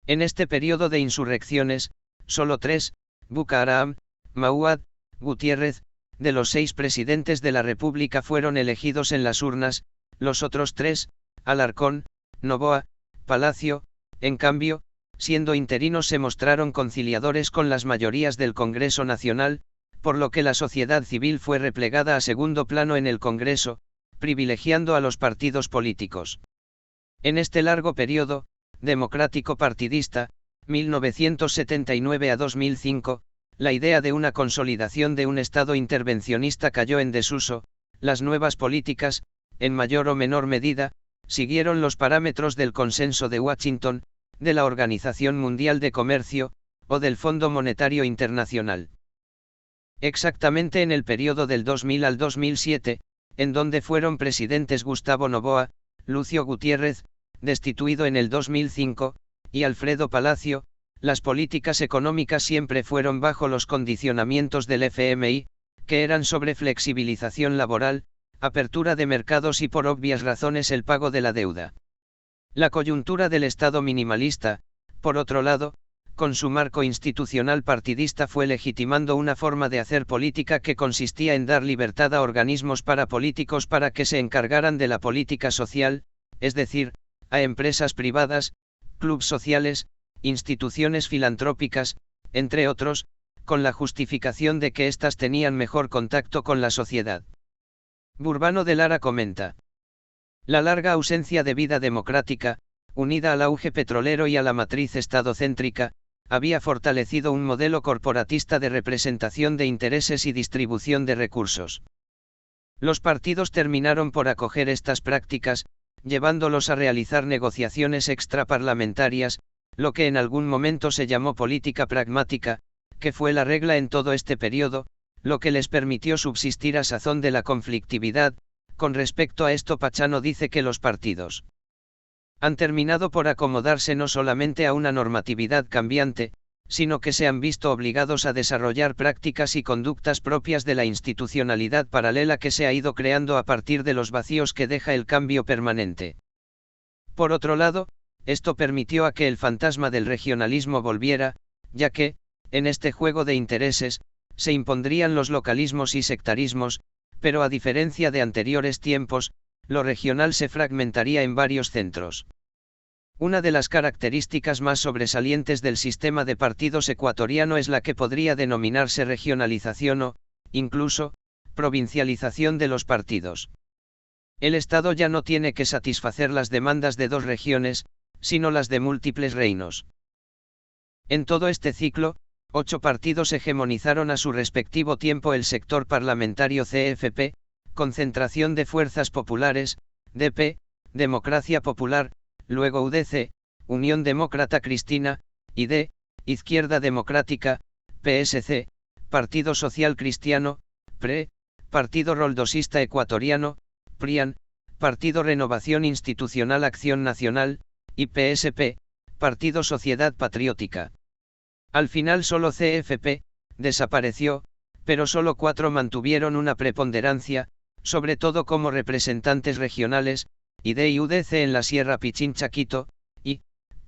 En este periodo de insurrecciones, solo 3, Bucaram, Mahuad, Gutiérrez, de los 6 presidentes de la República fueron elegidos en las urnas. Los otros 3, Alarcón, Noboa, Palacio, en cambio, siendo interinos se mostraron conciliadores con las mayorías del Congreso Nacional, por lo que la sociedad civil fue replegada a segundo plano en el Congreso, privilegiando a los partidos políticos. En este largo periodo, democrático partidista, 1979 a 2005, la idea de una consolidación de un Estado intervencionista cayó en desuso. Las nuevas políticas, en mayor o menor medida, siguieron los parámetros del Consenso de Washington, de la Organización Mundial de Comercio, o del Fondo Monetario Internacional. Exactamente en el periodo del 2000 al 2007, en donde fueron presidentes Gustavo Noboa, Lucio Gutiérrez, destituido en el 2005, y Alfredo Palacio, las políticas económicas siempre fueron bajo los condicionamientos del FMI, que eran sobre flexibilización laboral, apertura de mercados y por obvias razones el pago de la deuda. La coyuntura del Estado minimalista, por otro lado, con su marco institucional partidista fue legitimando una forma de hacer política que consistía en dar libertad a organismos parapolíticos para que se encargaran de la política social, es decir, a empresas privadas, clubes sociales, instituciones filantrópicas, entre otros, con la justificación de que éstas tenían mejor contacto con la sociedad. Burbano de Lara comenta: la larga ausencia de vida democrática, unida al auge petrolero y a la matriz estadocéntrica, había fortalecido un modelo corporatista de representación de intereses y distribución de recursos. Los partidos terminaron por acoger estas prácticas, llevándolos a realizar negociaciones extraparlamentarias, lo que en algún momento se llamó política pragmática, que fue la regla en todo este periodo, lo que les permitió subsistir a sazón de la conflictividad. Con respecto a esto, Pachano dice que los partidos han terminado por acomodarse no solamente a una normatividad cambiante, sino que se han visto obligados a desarrollar prácticas y conductas propias de la institucionalidad paralela que se ha ido creando a partir de los vacíos que deja el cambio permanente. Por otro lado, esto permitió a que el fantasma del regionalismo volviera, ya que, en este juego de intereses, se impondrían los localismos y sectarismos, pero a diferencia de anteriores tiempos, lo regional se fragmentaría en varios centros. Una de las características más sobresalientes del sistema de partidos ecuatoriano es la que podría denominarse regionalización o, incluso, provincialización de los partidos. El Estado ya no tiene que satisfacer las demandas de dos regiones, sino las de múltiples reinos. En todo este ciclo, 8 partidos hegemonizaron a su respectivo tiempo el sector parlamentario CFP, Concentración de Fuerzas Populares, DP, Democracia Popular, luego UDC, Unión Demócrata Cristina, ID, Izquierda Democrática, PSC, Partido Social Cristiano, PRE, Partido Roldosista Ecuatoriano, PRIAN, Partido Renovación Institucional Acción Nacional, y PSP, Partido Sociedad Patriótica. Al final solo CFP desapareció, pero solo 4 mantuvieron una preponderancia, sobre todo como representantes regionales, ID y UDC en la Sierra Pichincha-Quito, y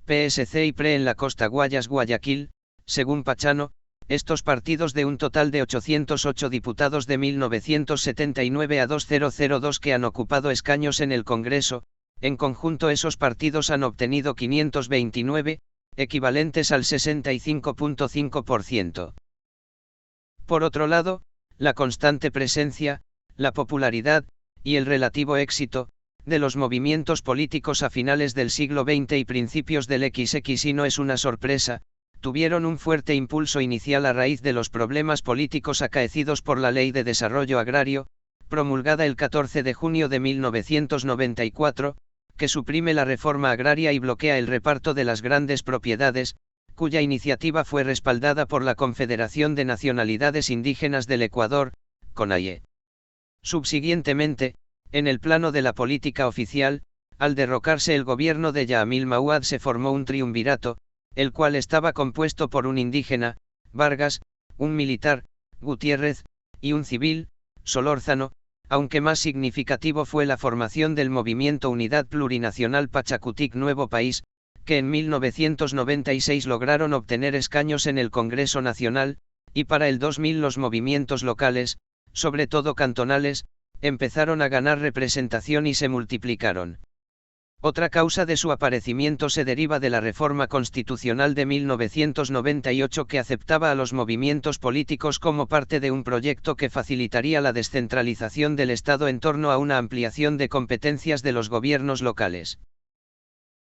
PSC y PRE en la costa Guayas-Guayaquil. Según Pachano, estos partidos de un total de 808 diputados de 1979 a 2002 que han ocupado escaños en el Congreso, en conjunto esos partidos han obtenido 529, equivalentes al 65.5%. Por otro lado, la constante presencia, la popularidad, y el relativo éxito, de los movimientos políticos a finales del siglo XX y principios del XX no es una sorpresa, tuvieron un fuerte impulso inicial a raíz de los problemas políticos acaecidos por la Ley de Desarrollo Agrario, promulgada el 14 de junio de 1994, que suprime la reforma agraria y bloquea el reparto de las grandes propiedades, cuya iniciativa fue respaldada por la Confederación de Nacionalidades Indígenas del Ecuador, CONAIE. Subsiguientemente, en el plano de la política oficial, al derrocarse el gobierno de Yamil Mahuad se formó un triunvirato, el cual estaba compuesto por un indígena, Vargas, un militar, Gutiérrez, y un civil, Solórzano, aunque más significativo fue la formación del movimiento Unidad Plurinacional Pachakutik Nuevo País, que en 1996 lograron obtener escaños en el Congreso Nacional, y para el 2000 los movimientos locales, sobre todo cantonales, empezaron a ganar representación y se multiplicaron. Otra causa de su aparecimiento se deriva de la reforma constitucional de 1998 que aceptaba a los movimientos políticos como parte de un proyecto que facilitaría la descentralización del Estado en torno a una ampliación de competencias de los gobiernos locales.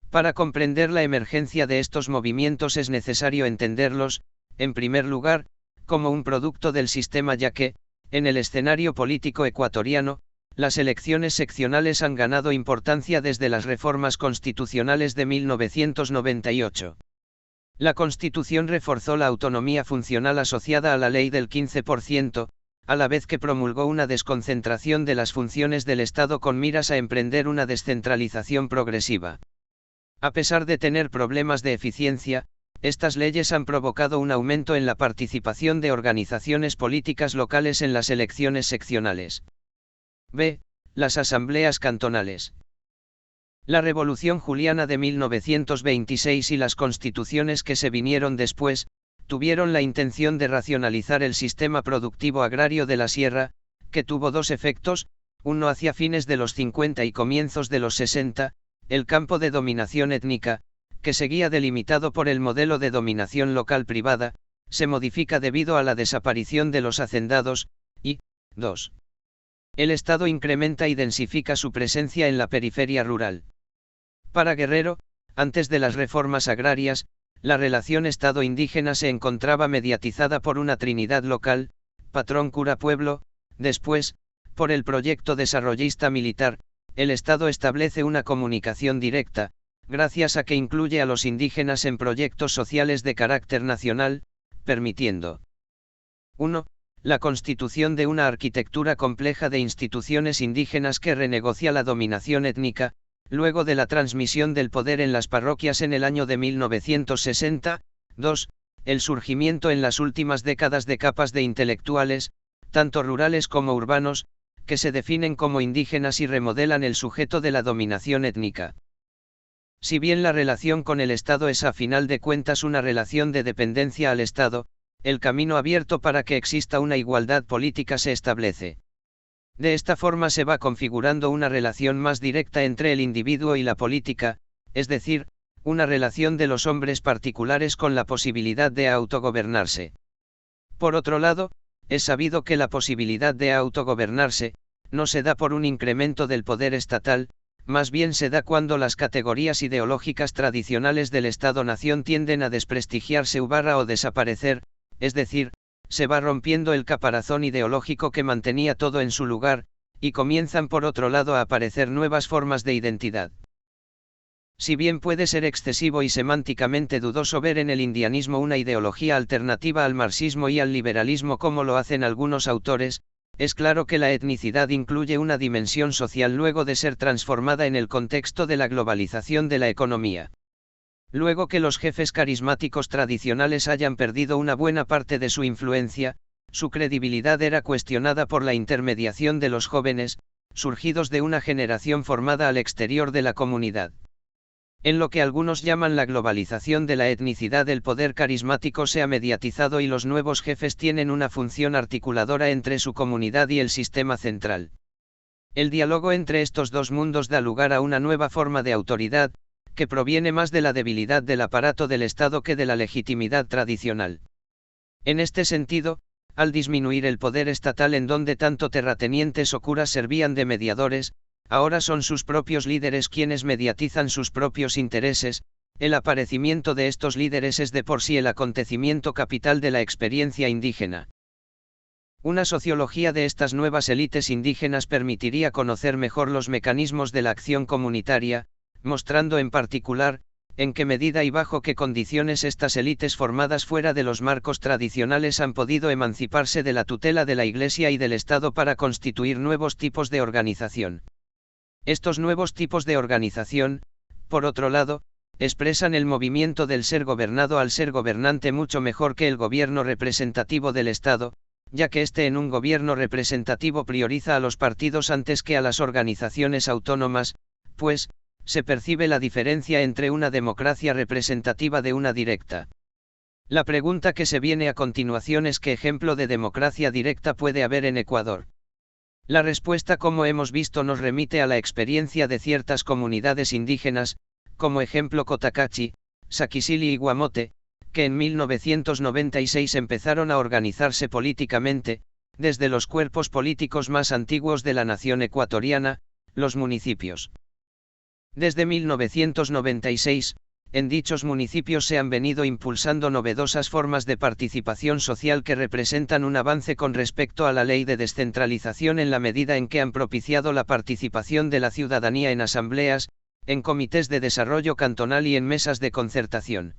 Para comprender la emergencia de estos movimientos es necesario entenderlos, en primer lugar, como un producto del sistema ya que, en el escenario político ecuatoriano, las elecciones seccionales han ganado importancia desde las reformas constitucionales de 1998. La Constitución reforzó la autonomía funcional asociada a la ley del 15%, a la vez que promulgó una desconcentración de las funciones del Estado con miras a emprender una descentralización progresiva. A pesar de tener problemas de eficiencia, estas leyes han provocado un aumento en la participación de organizaciones políticas locales en las elecciones seccionales. B. Las asambleas cantonales. La Revolución Juliana de 1926 y las constituciones que se vinieron después, tuvieron la intención de racionalizar el sistema productivo agrario de la Sierra, que tuvo dos efectos, uno hacia fines de los 50 y comienzos de los 60, el campo de dominación étnica, que seguía delimitado por el modelo de dominación local privada, se modifica debido a la desaparición de los hacendados, y, 2. El Estado incrementa y densifica su presencia en la periferia rural. Para Guerrero, antes de las reformas agrarias, la relación Estado-indígena se encontraba mediatizada por una trinidad local, patrón-cura-pueblo, después, por el proyecto desarrollista militar, el Estado establece una comunicación directa, gracias a que incluye a los indígenas en proyectos sociales de carácter nacional, permitiendo 1. La constitución de una arquitectura compleja de instituciones indígenas que renegocia la dominación étnica, luego de la transmisión del poder en las parroquias en el año de 1960, 2. El surgimiento en las últimas décadas de capas de intelectuales, tanto rurales como urbanos, que se definen como indígenas y remodelan el sujeto de la dominación étnica. Si bien la relación con el Estado es a final de cuentas una relación de dependencia al Estado, el camino abierto para que exista una igualdad política se establece. De esta forma se va configurando una relación más directa entre el individuo y la política, es decir, una relación de los hombres particulares con la posibilidad de autogobernarse. Por otro lado, es sabido que la posibilidad de autogobernarse no se da por un incremento del poder estatal, más bien se da cuando las categorías ideológicas tradicionales del Estado-nación tienden a desprestigiarse o desaparecer, es decir, se va rompiendo el caparazón ideológico que mantenía todo en su lugar, y comienzan por otro lado a aparecer nuevas formas de identidad. Si bien puede ser excesivo y semánticamente dudoso ver en el indianismo una ideología alternativa al marxismo y al liberalismo como lo hacen algunos autores, es claro que la etnicidad incluye una dimensión social luego de ser transformada en el contexto de la globalización de la economía. Luego que los jefes carismáticos tradicionales hayan perdido una buena parte de su influencia, su credibilidad era cuestionada por la intermediación de los jóvenes, surgidos de una generación formada al exterior de la comunidad. En lo que algunos llaman la globalización de la etnicidad, el poder carismático se ha mediatizado y los nuevos jefes tienen una función articuladora entre su comunidad y el sistema central. El diálogo entre estos dos mundos da lugar a una nueva forma de autoridad, que proviene más de la debilidad del aparato del Estado que de la legitimidad tradicional. En este sentido, al disminuir el poder estatal en donde tanto terratenientes o curas servían de mediadores, ahora son sus propios líderes quienes mediatizan sus propios intereses. El aparecimiento de estos líderes es de por sí el acontecimiento capital de la experiencia indígena. Una sociología de estas nuevas élites indígenas permitiría conocer mejor los mecanismos de la acción comunitaria, mostrando en particular, en qué medida y bajo qué condiciones estas élites formadas fuera de los marcos tradicionales han podido emanciparse de la tutela de la Iglesia y del Estado para constituir nuevos tipos de organización. Estos nuevos tipos de organización, por otro lado, expresan el movimiento del ser gobernado al ser gobernante mucho mejor que el gobierno representativo del Estado, ya que este en un gobierno representativo prioriza a los partidos antes que a las organizaciones autónomas, pues, se percibe la diferencia entre una democracia representativa de una directa. La pregunta que se viene a continuación es ¿qué ejemplo de democracia directa puede haber en Ecuador? La respuesta, como hemos visto, nos remite a la experiencia de ciertas comunidades indígenas, como ejemplo Cotacachi, Saquicili y Guamote, que en 1996 empezaron a organizarse políticamente, desde los cuerpos políticos más antiguos de la nación ecuatoriana, los municipios. Desde 1996, en dichos municipios se han venido impulsando novedosas formas de participación social que representan un avance con respecto a la ley de descentralización en la medida en que han propiciado la participación de la ciudadanía en asambleas, en comités de desarrollo cantonal y en mesas de concertación.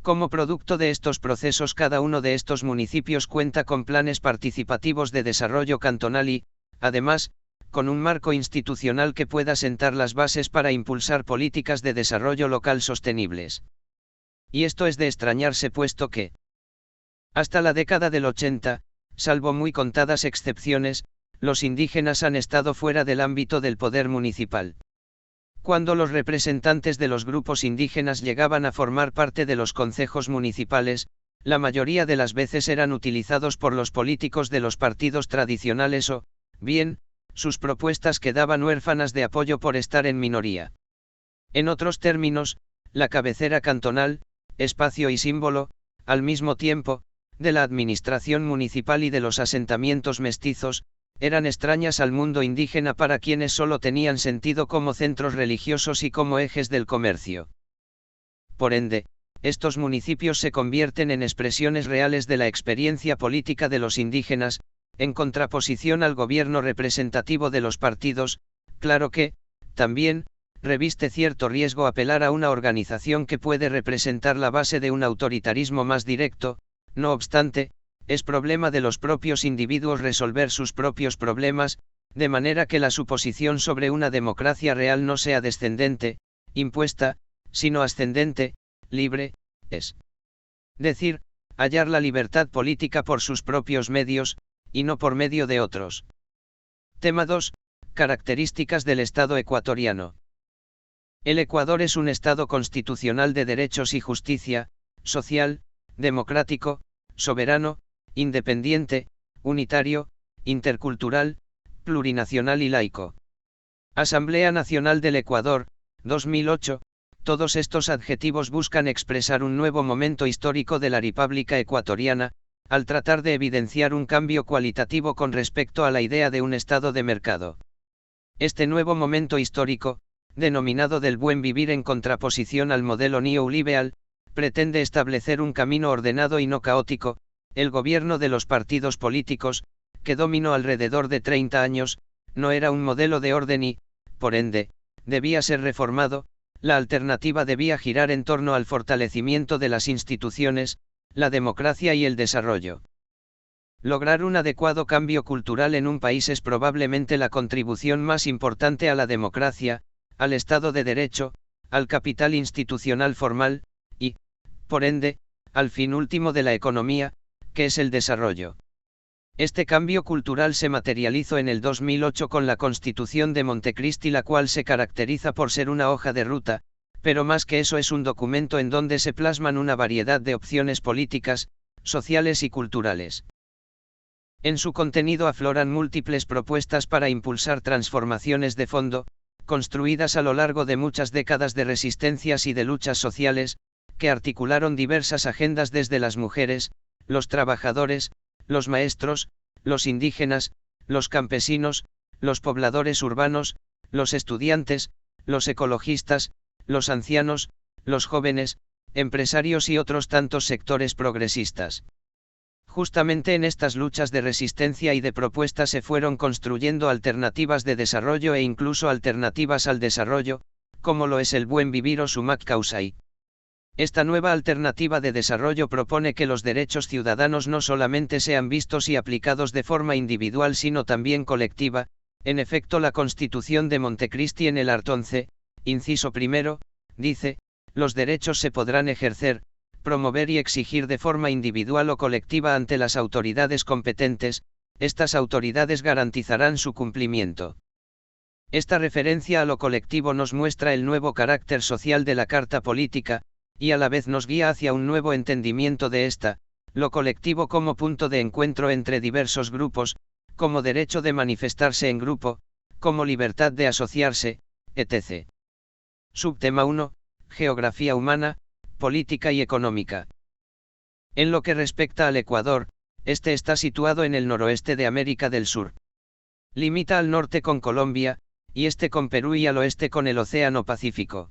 Como producto de estos procesos, cada uno de estos municipios cuenta con planes participativos de desarrollo cantonal y, además, con un marco institucional que pueda sentar las bases para impulsar políticas de desarrollo local sostenibles. Y esto es de extrañarse puesto que, hasta la década del 80, salvo muy contadas excepciones, los indígenas han estado fuera del ámbito del poder municipal. Cuando los representantes de los grupos indígenas llegaban a formar parte de los concejos municipales, la mayoría de las veces eran utilizados por los políticos de los partidos tradicionales o, bien, sus propuestas quedaban huérfanas de apoyo por estar en minoría. En otros términos, la cabecera cantonal, espacio y símbolo, al mismo tiempo, de la administración municipal y de los asentamientos mestizos, eran extrañas al mundo indígena para quienes solo tenían sentido como centros religiosos y como ejes del comercio. Por ende, estos municipios se convierten en expresiones reales de la experiencia política de los indígenas, en contraposición al gobierno representativo de los partidos. Claro que, también, reviste cierto riesgo apelar a una organización que puede representar la base de un autoritarismo más directo, No obstante, es problema de los propios individuos resolver sus propios problemas, de manera que la suposición sobre una democracia real no sea descendente, impuesta, sino ascendente, libre, es decir, hallar la libertad política por sus propios medios, y no por medio de otros. Tema 2. Características del Estado ecuatoriano. El Ecuador es un Estado constitucional de derechos y justicia, social, democrático, soberano, independiente, unitario, intercultural, plurinacional y laico. Asamblea Nacional del Ecuador, 2008. Todos estos adjetivos buscan expresar un nuevo momento histórico de la República Ecuatoriana, al tratar de evidenciar un cambio cualitativo con respecto a la idea de un Estado de mercado. Este nuevo momento histórico, denominado del buen vivir en contraposición al modelo neoliberal, pretende establecer un camino ordenado y no caótico. El gobierno de los partidos políticos, que dominó alrededor de 30 años, no era un modelo de orden y, por ende, debía ser reformado. La alternativa debía girar en torno al fortalecimiento de las instituciones, la democracia y el desarrollo. Lograr un adecuado cambio cultural en un país es probablemente la contribución más importante a la democracia, al Estado de Derecho, al capital institucional formal, y, por ende, al fin último de la economía, que es el desarrollo. Este cambio cultural se materializó en el 2008 con la Constitución de Montecristi, la cual se caracteriza por ser una hoja de ruta, pero más que eso es un documento en donde se plasman una variedad de opciones políticas, sociales y culturales. En su contenido afloran múltiples propuestas para impulsar transformaciones de fondo, construidas a lo largo de muchas décadas de resistencias y de luchas sociales, que articularon diversas agendas desde las mujeres, los trabajadores, los maestros, los indígenas, los campesinos, los pobladores urbanos, los estudiantes, los ecologistas, los ancianos, los jóvenes, empresarios y otros tantos sectores progresistas. Justamente en estas luchas de resistencia y de propuesta se fueron construyendo alternativas de desarrollo e incluso alternativas al desarrollo, como lo es el buen vivir o Sumac Causay. Esta nueva alternativa de desarrollo propone que los derechos ciudadanos no solamente sean vistos y aplicados de forma individual sino también colectiva. En efecto, la Constitución de Montecristi en el art. 11, inciso primero, dice: los derechos se podrán ejercer, promover y exigir de forma individual o colectiva ante las autoridades competentes. Estas autoridades garantizarán su cumplimiento. Esta referencia a lo colectivo nos muestra el nuevo carácter social de la Carta Política, y a la vez nos guía hacia un nuevo entendimiento de esta, lo colectivo como punto de encuentro entre diversos grupos, como derecho de manifestarse en grupo, como libertad de asociarse, etc. Subtema 1. Geografía humana, política y económica. En lo que respecta al Ecuador, este está situado en el noroeste de América del Sur. Limita al norte con Colombia, y este con Perú y al oeste con el Océano Pacífico.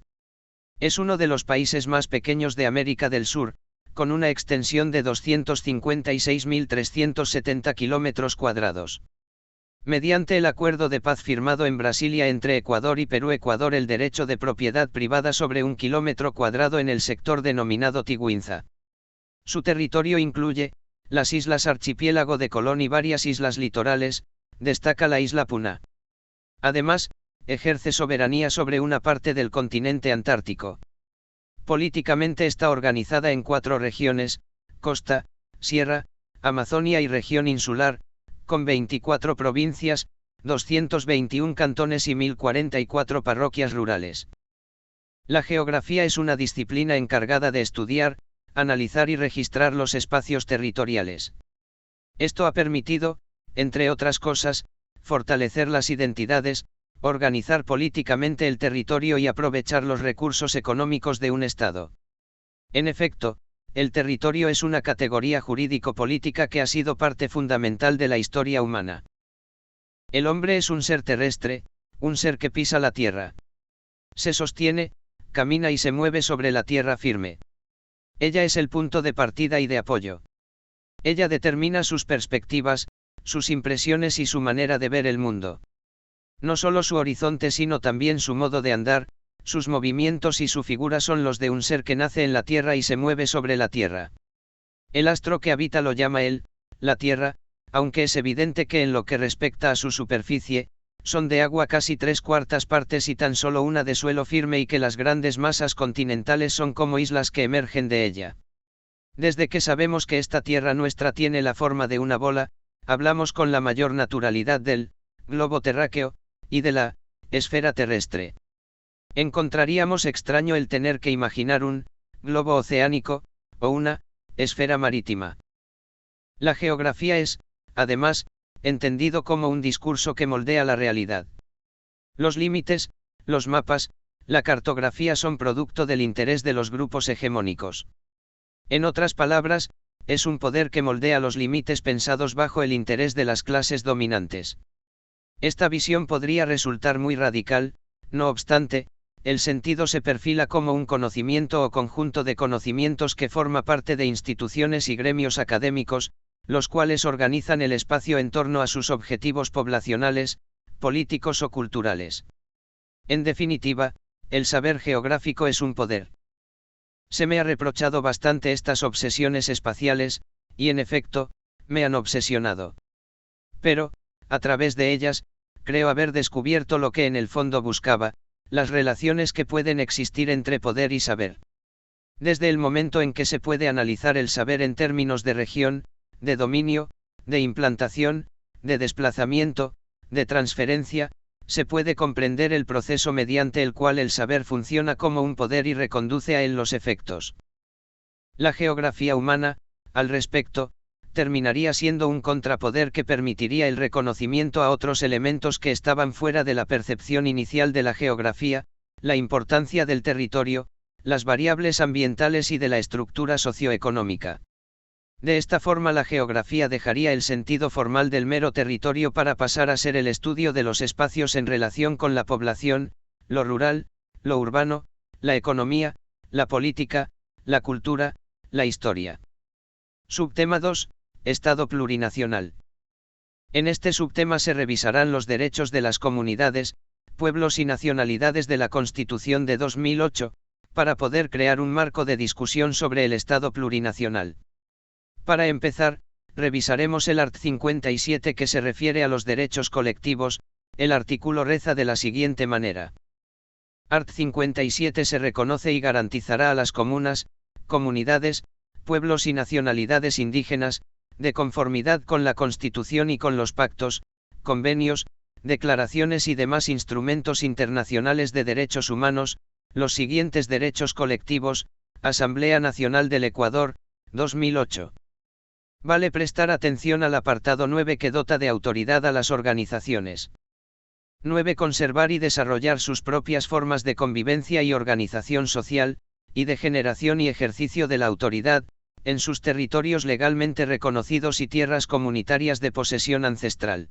Es uno de los países más pequeños de América del Sur, con una extensión de 256.370 kilómetros cuadrados. Mediante el acuerdo de paz firmado en Brasilia entre Ecuador y Perú, Ecuador el derecho de propiedad privada sobre 1 kilómetro cuadrado en el sector denominado Tiguinza. Su territorio incluye las islas archipiélago de Colón y varias islas litorales, destaca la isla Puna. Además, ejerce soberanía sobre una parte del continente antártico. Políticamente está organizada en 4 regiones: costa, sierra, Amazonia y región insular, con 24 provincias, 221 cantones y 1044 parroquias rurales. La geografía es una disciplina encargada de estudiar, analizar y registrar los espacios territoriales. Esto ha permitido, entre otras cosas, fortalecer las identidades, organizar políticamente el territorio y aprovechar los recursos económicos de un Estado. En efecto, el territorio es una categoría jurídico-política que ha sido parte fundamental de la historia humana. El hombre es un ser terrestre, un ser que pisa la tierra. Se sostiene, camina y se mueve sobre la tierra firme. Ella es el punto de partida y de apoyo. Ella determina sus perspectivas, sus impresiones y su manera de ver el mundo. No solo su horizonte sino también su modo de andar, sus movimientos y su figura son los de un ser que nace en la tierra y se mueve sobre la tierra. El astro que habita lo llama él, la Tierra, aunque es evidente que en lo que respecta a su superficie, son de agua casi 3/4 partes y tan solo una de suelo firme y que las grandes masas continentales son como islas que emergen de ella. Desde que sabemos que esta Tierra nuestra tiene la forma de una bola, hablamos con la mayor naturalidad del globo terráqueo, y de la esfera terrestre. Encontraríamos extraño el tener que imaginar un globo oceánico, o una esfera marítima. La geografía es, además, entendido como un discurso que moldea la realidad. Los límites, los mapas, la cartografía son producto del interés de los grupos hegemónicos. En otras palabras, es un poder que moldea los límites pensados bajo el interés de las clases dominantes. Esta visión podría resultar muy radical, no obstante, el sentido se perfila como un conocimiento o conjunto de conocimientos que forma parte de instituciones y gremios académicos, los cuales organizan el espacio en torno a sus objetivos poblacionales, políticos o culturales. En definitiva, el saber geográfico es un poder. Se me ha reprochado bastante estas obsesiones espaciales, y en efecto, me han obsesionado. Pero, a través de ellas, creo haber descubierto lo que en el fondo buscaba, las relaciones que pueden existir entre poder y saber. Desde el momento en que se puede analizar el saber en términos de región, de dominio, de implantación, de desplazamiento, de transferencia, se puede comprender el proceso mediante el cual el saber funciona como un poder y reconduce a él los efectos. La geografía humana, al respecto, terminaría siendo un contrapoder que permitiría el reconocimiento a otros elementos que estaban fuera de la percepción inicial de la geografía, la importancia del territorio, las variables ambientales y de la estructura socioeconómica. De esta forma la geografía dejaría el sentido formal del mero territorio para pasar a ser el estudio de los espacios en relación con la población, lo rural, lo urbano, la economía, la política, la cultura, la historia. Subtema 2. Estado plurinacional. En este subtema se revisarán los derechos de las comunidades, pueblos y nacionalidades de la Constitución de 2008, para poder crear un marco de discusión sobre el Estado plurinacional. Para empezar, revisaremos el art. 57 que se refiere a los derechos colectivos. El artículo reza de la siguiente manera. Art. 57 se reconoce y garantizará a las comunas, comunidades, pueblos y nacionalidades indígenas, de conformidad con la Constitución y con los pactos, convenios, declaraciones y demás instrumentos internacionales de derechos humanos, los siguientes derechos colectivos. Asamblea Nacional del Ecuador, 2008. Vale prestar atención al apartado 9 que dota de autoridad a las organizaciones. 9. Conservar y desarrollar sus propias formas de convivencia y organización social, y de generación y ejercicio de la autoridad, en sus territorios legalmente reconocidos y tierras comunitarias de posesión ancestral.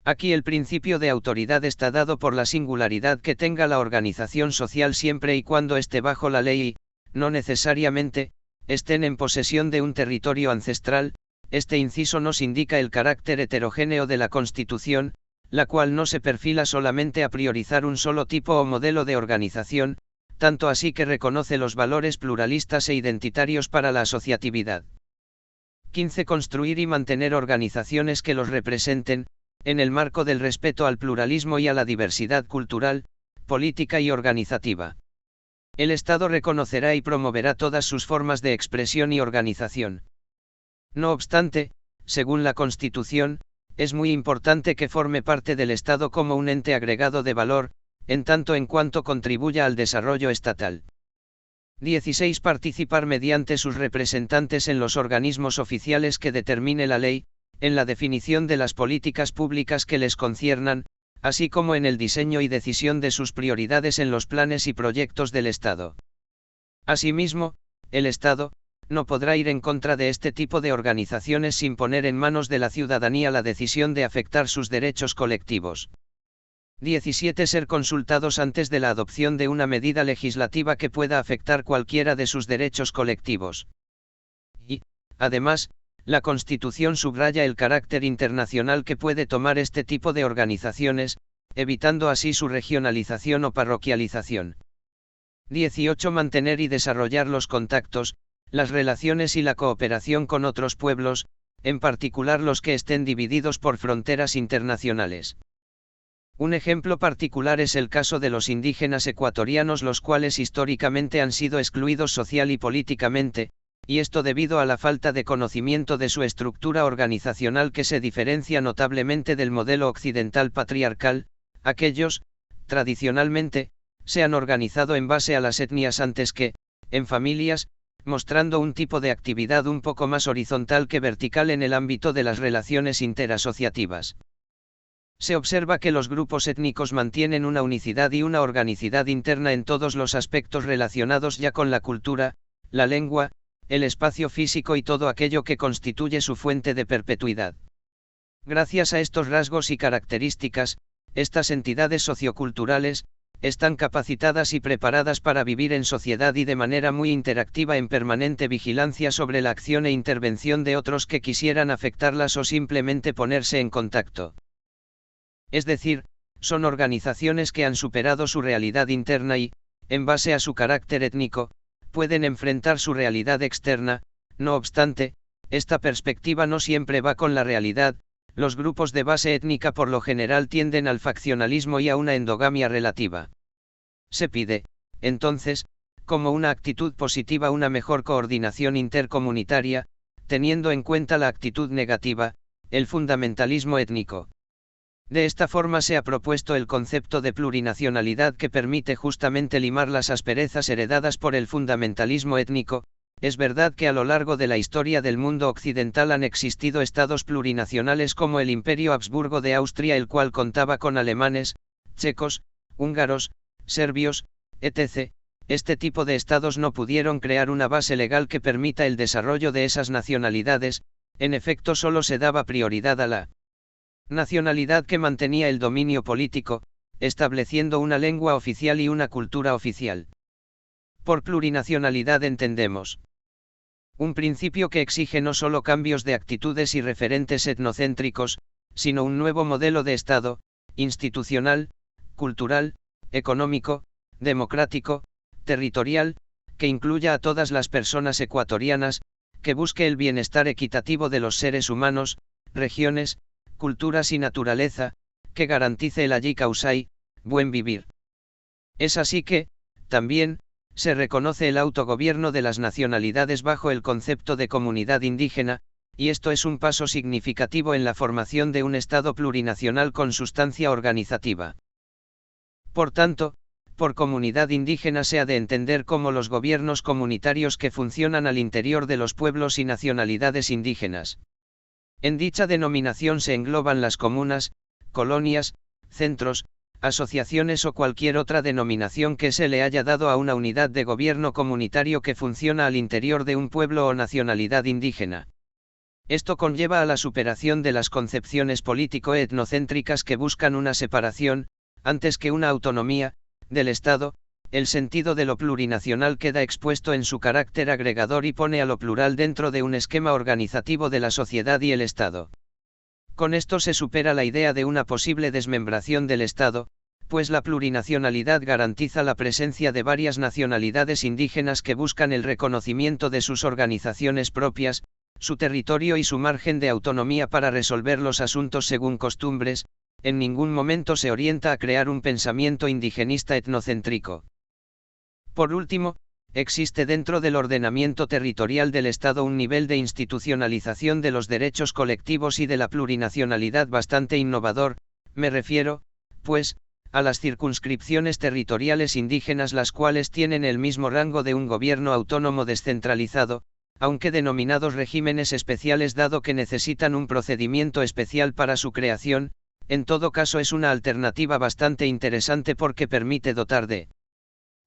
Aquí el principio de autoridad está dado por la singularidad que tenga la organización social siempre y cuando esté bajo la ley y, no necesariamente, estén en posesión de un territorio ancestral. Este inciso nos indica el carácter heterogéneo de la Constitución, la cual no se perfila solamente a priorizar un solo tipo o modelo de organización, tanto así que reconoce los valores pluralistas e identitarios para la asociatividad. 15. Construir y mantener organizaciones que los representen, en el marco del respeto al pluralismo y a la diversidad cultural, política y organizativa. El Estado reconocerá y promoverá todas sus formas de expresión y organización. No obstante, según la Constitución, es muy importante que forme parte del Estado como un ente agregado de valor, en tanto en cuanto contribuya al desarrollo estatal. 16. Participar mediante sus representantes en los organismos oficiales que determine la ley, en la definición de las políticas públicas que les conciernan, así como en el diseño y decisión de sus prioridades en los planes y proyectos del Estado. Asimismo, el Estado no podrá ir en contra de este tipo de organizaciones sin poner en manos de la ciudadanía la decisión de afectar sus derechos colectivos. 17. Ser consultados antes de la adopción de una medida legislativa que pueda afectar cualquiera de sus derechos colectivos. Y, además, la Constitución subraya el carácter internacional que puede tomar este tipo de organizaciones, evitando así su regionalización o parroquialización. 18. Mantener y desarrollar los contactos, las relaciones y la cooperación con otros pueblos, en particular los que estén divididos por fronteras internacionales. Un ejemplo particular es el caso de los indígenas ecuatorianos, los cuales históricamente han sido excluidos social y políticamente, y esto debido a la falta de conocimiento de su estructura organizacional que se diferencia notablemente del modelo occidental patriarcal. Aquellos, tradicionalmente, se han organizado en base a las etnias antes que, en familias, mostrando un tipo de actividad un poco más horizontal que vertical en el ámbito de las relaciones interasociativas. Se observa que los grupos étnicos mantienen una unicidad y una organicidad interna en todos los aspectos relacionados ya con la cultura, la lengua, el espacio físico y todo aquello que constituye su fuente de perpetuidad. Gracias a estos rasgos y características, estas entidades socioculturales, están capacitadas y preparadas para vivir en sociedad y de manera muy interactiva en permanente vigilancia sobre la acción e intervención de otros que quisieran afectarlas o simplemente ponerse en contacto. Es decir, son organizaciones que han superado su realidad interna y, en base a su carácter étnico, pueden enfrentar su realidad externa. No obstante, esta perspectiva no siempre va con la realidad. Los grupos de base étnica por lo general tienden al faccionalismo y a una endogamia relativa. Se pide, entonces, como una actitud positiva una mejor coordinación intercomunitaria, teniendo en cuenta la actitud negativa, el fundamentalismo étnico. De esta forma se ha propuesto el concepto de plurinacionalidad que permite justamente limar las asperezas heredadas por el fundamentalismo étnico. Es verdad que a lo largo de la historia del mundo occidental han existido estados plurinacionales como el Imperio Habsburgo de Austria, el cual contaba con alemanes, checos, húngaros, serbios, etc. Este tipo de estados no pudieron crear una base legal que permita el desarrollo de esas nacionalidades. En efecto, solo se daba prioridad a la nacionalidad que mantenía el dominio político, estableciendo una lengua oficial y una cultura oficial. Por plurinacionalidad entendemos un principio que exige no solo cambios de actitudes y referentes etnocéntricos, sino un nuevo modelo de Estado, institucional, cultural, económico, democrático, territorial, que incluya a todas las personas ecuatorianas, que busque el bienestar equitativo de los seres humanos, regiones, culturas y naturaleza, que garantice el allí causai, buen vivir. Es así que, también, se reconoce el autogobierno de las nacionalidades bajo el concepto de comunidad indígena, y esto es un paso significativo en la formación de un Estado plurinacional con sustancia organizativa. Por tanto, por comunidad indígena se ha de entender como los gobiernos comunitarios que funcionan al interior de los pueblos y nacionalidades indígenas. En dicha denominación se engloban las comunas, colonias, centros, asociaciones o cualquier otra denominación que se le haya dado a una unidad de gobierno comunitario que funciona al interior de un pueblo o nacionalidad indígena. Esto conlleva a la superación de las concepciones político-etnocéntricas que buscan una separación, antes que una autonomía, del Estado. El sentido de lo plurinacional queda expuesto en su carácter agregador y pone a lo plural dentro de un esquema organizativo de la sociedad y el Estado. Con esto se supera la idea de una posible desmembración del Estado, pues la plurinacionalidad garantiza la presencia de varias nacionalidades indígenas que buscan el reconocimiento de sus organizaciones propias, su territorio y su margen de autonomía para resolver los asuntos según costumbres. En ningún momento se orienta a crear un pensamiento indigenista etnocéntrico. Por último, existe dentro del ordenamiento territorial del Estado un nivel de institucionalización de los derechos colectivos y de la plurinacionalidad bastante innovador. Me refiero, pues, a las circunscripciones territoriales indígenas, las cuales tienen el mismo rango de un gobierno autónomo descentralizado, aunque denominados regímenes especiales dado que necesitan un procedimiento especial para su creación. En todo caso es una alternativa bastante interesante porque permite dotar de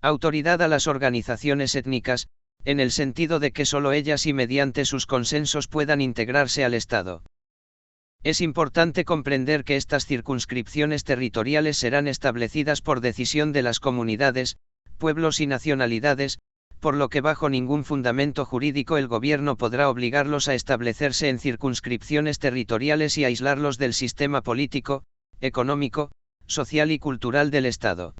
autoridad a las organizaciones étnicas, en el sentido de que solo ellas y mediante sus consensos puedan integrarse al Estado. Es importante comprender que estas circunscripciones territoriales serán establecidas por decisión de las comunidades, pueblos y nacionalidades, por lo que bajo ningún fundamento jurídico el gobierno podrá obligarlos a establecerse en circunscripciones territoriales y aislarlos del sistema político, económico, social y cultural del Estado.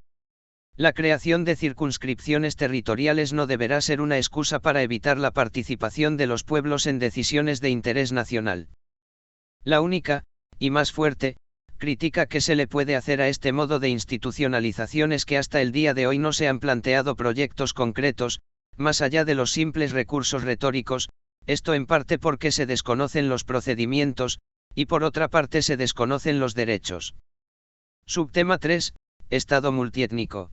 La creación de circunscripciones territoriales no deberá ser una excusa para evitar la participación de los pueblos en decisiones de interés nacional. La única, y más fuerte, crítica que se le puede hacer a este modo de institucionalización es que hasta el día de hoy no se han planteado proyectos concretos, más allá de los simples recursos retóricos, esto en parte porque se desconocen los procedimientos, y por otra parte se desconocen los derechos. Subtema 3, Estado multiétnico.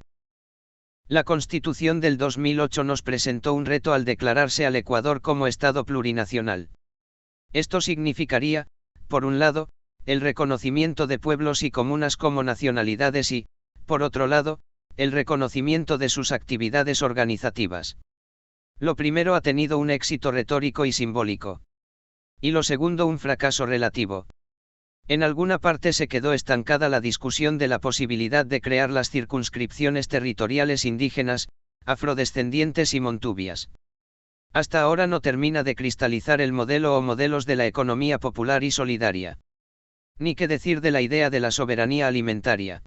La Constitución del 2008 nos presentó un reto al declararse al Ecuador como Estado plurinacional. Esto significaría, por un lado, el reconocimiento de pueblos y comunas como nacionalidades y, por otro lado, el reconocimiento de sus actividades organizativas. Lo primero ha tenido un éxito retórico y simbólico. Y lo segundo un fracaso relativo. En alguna parte se quedó estancada la discusión de la posibilidad de crear las circunscripciones territoriales indígenas, afrodescendientes y montubias. Hasta ahora no termina de cristalizar el modelo o modelos de la economía popular y solidaria. Ni qué decir de la idea de la soberanía alimentaria.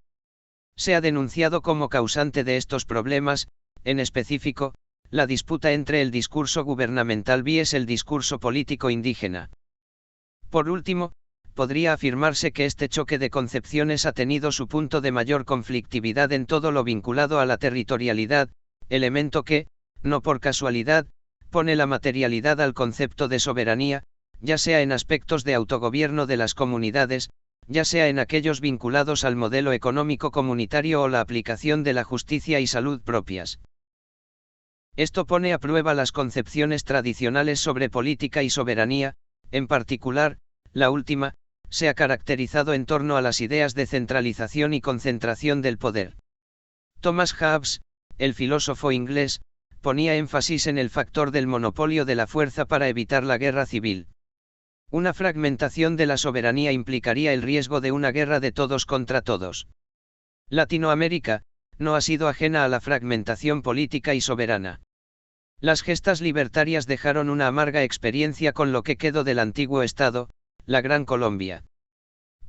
Se ha denunciado como causante de estos problemas, en específico, la disputa entre el discurso gubernamental vs el discurso político indígena. Por último, podría afirmarse que este choque de concepciones ha tenido su punto de mayor conflictividad en todo lo vinculado a la territorialidad, elemento que, no por casualidad, pone la materialidad al concepto de soberanía, ya sea en aspectos de autogobierno de las comunidades, ya sea en aquellos vinculados al modelo económico comunitario o la aplicación de la justicia y salud propias. Esto pone a prueba las concepciones tradicionales sobre política y soberanía, en particular, la última, se ha caracterizado en torno a las ideas de centralización y concentración del poder. Thomas Hobbes, el filósofo inglés, ponía énfasis en el factor del monopolio de la fuerza para evitar la guerra civil. Una fragmentación de la soberanía implicaría el riesgo de una guerra de todos contra todos. Latinoamérica, no ha sido ajena a la fragmentación política y soberana. Las gestas libertarias dejaron una amarga experiencia con lo que quedó del antiguo Estado, la Gran Colombia.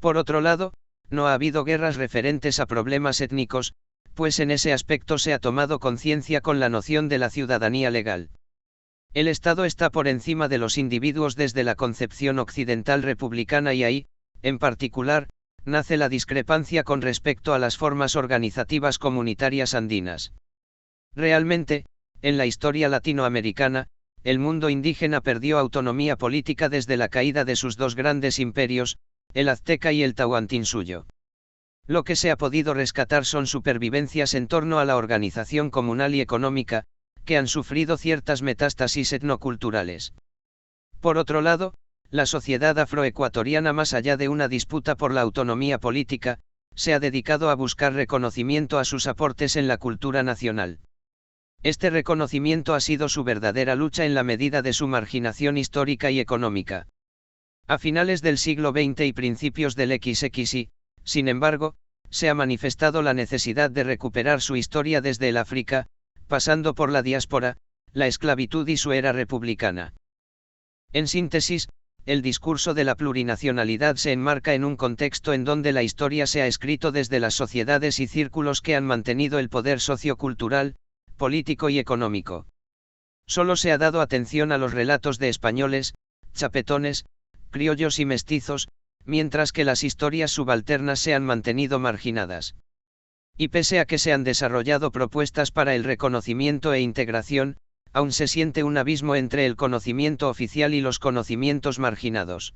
Por otro lado, no ha habido guerras referentes a problemas étnicos, pues en ese aspecto se ha tomado conciencia con la noción de la ciudadanía legal. El Estado está por encima de los individuos desde la concepción occidental republicana y ahí, en particular, nace la discrepancia con respecto a las formas organizativas comunitarias andinas. Realmente, en la historia latinoamericana, el mundo indígena perdió autonomía política desde la caída de sus dos grandes imperios, el azteca y el tahuantinsuyo. Lo que se ha podido rescatar son supervivencias en torno a la organización comunal y económica, que han sufrido ciertas metástasis etnoculturales. Por otro lado, la sociedad afroecuatoriana, más allá de una disputa por la autonomía política, se ha dedicado a buscar reconocimiento a sus aportes en la cultura nacional. Este reconocimiento ha sido su verdadera lucha en la medida de su marginación histórica y económica. A finales del siglo XX y principios del XXI, sin embargo, se ha manifestado la necesidad de recuperar su historia desde el África, pasando por la diáspora, la esclavitud y su era republicana. En síntesis, el discurso de la plurinacionalidad se enmarca en un contexto en donde la historia se ha escrito desde las sociedades y círculos que han mantenido el poder sociocultural, político y económico. Solo se ha dado atención a los relatos de españoles, chapetones, criollos y mestizos, mientras que las historias subalternas se han mantenido marginadas. Y pese a que se han desarrollado propuestas para el reconocimiento e integración, aún se siente un abismo entre el conocimiento oficial y los conocimientos marginados.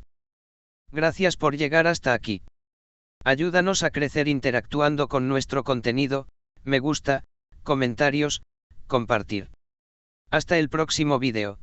Gracias por llegar hasta aquí. Ayúdanos a crecer interactuando con nuestro contenido, me gusta, comentarios, compartir. Hasta el próximo vídeo.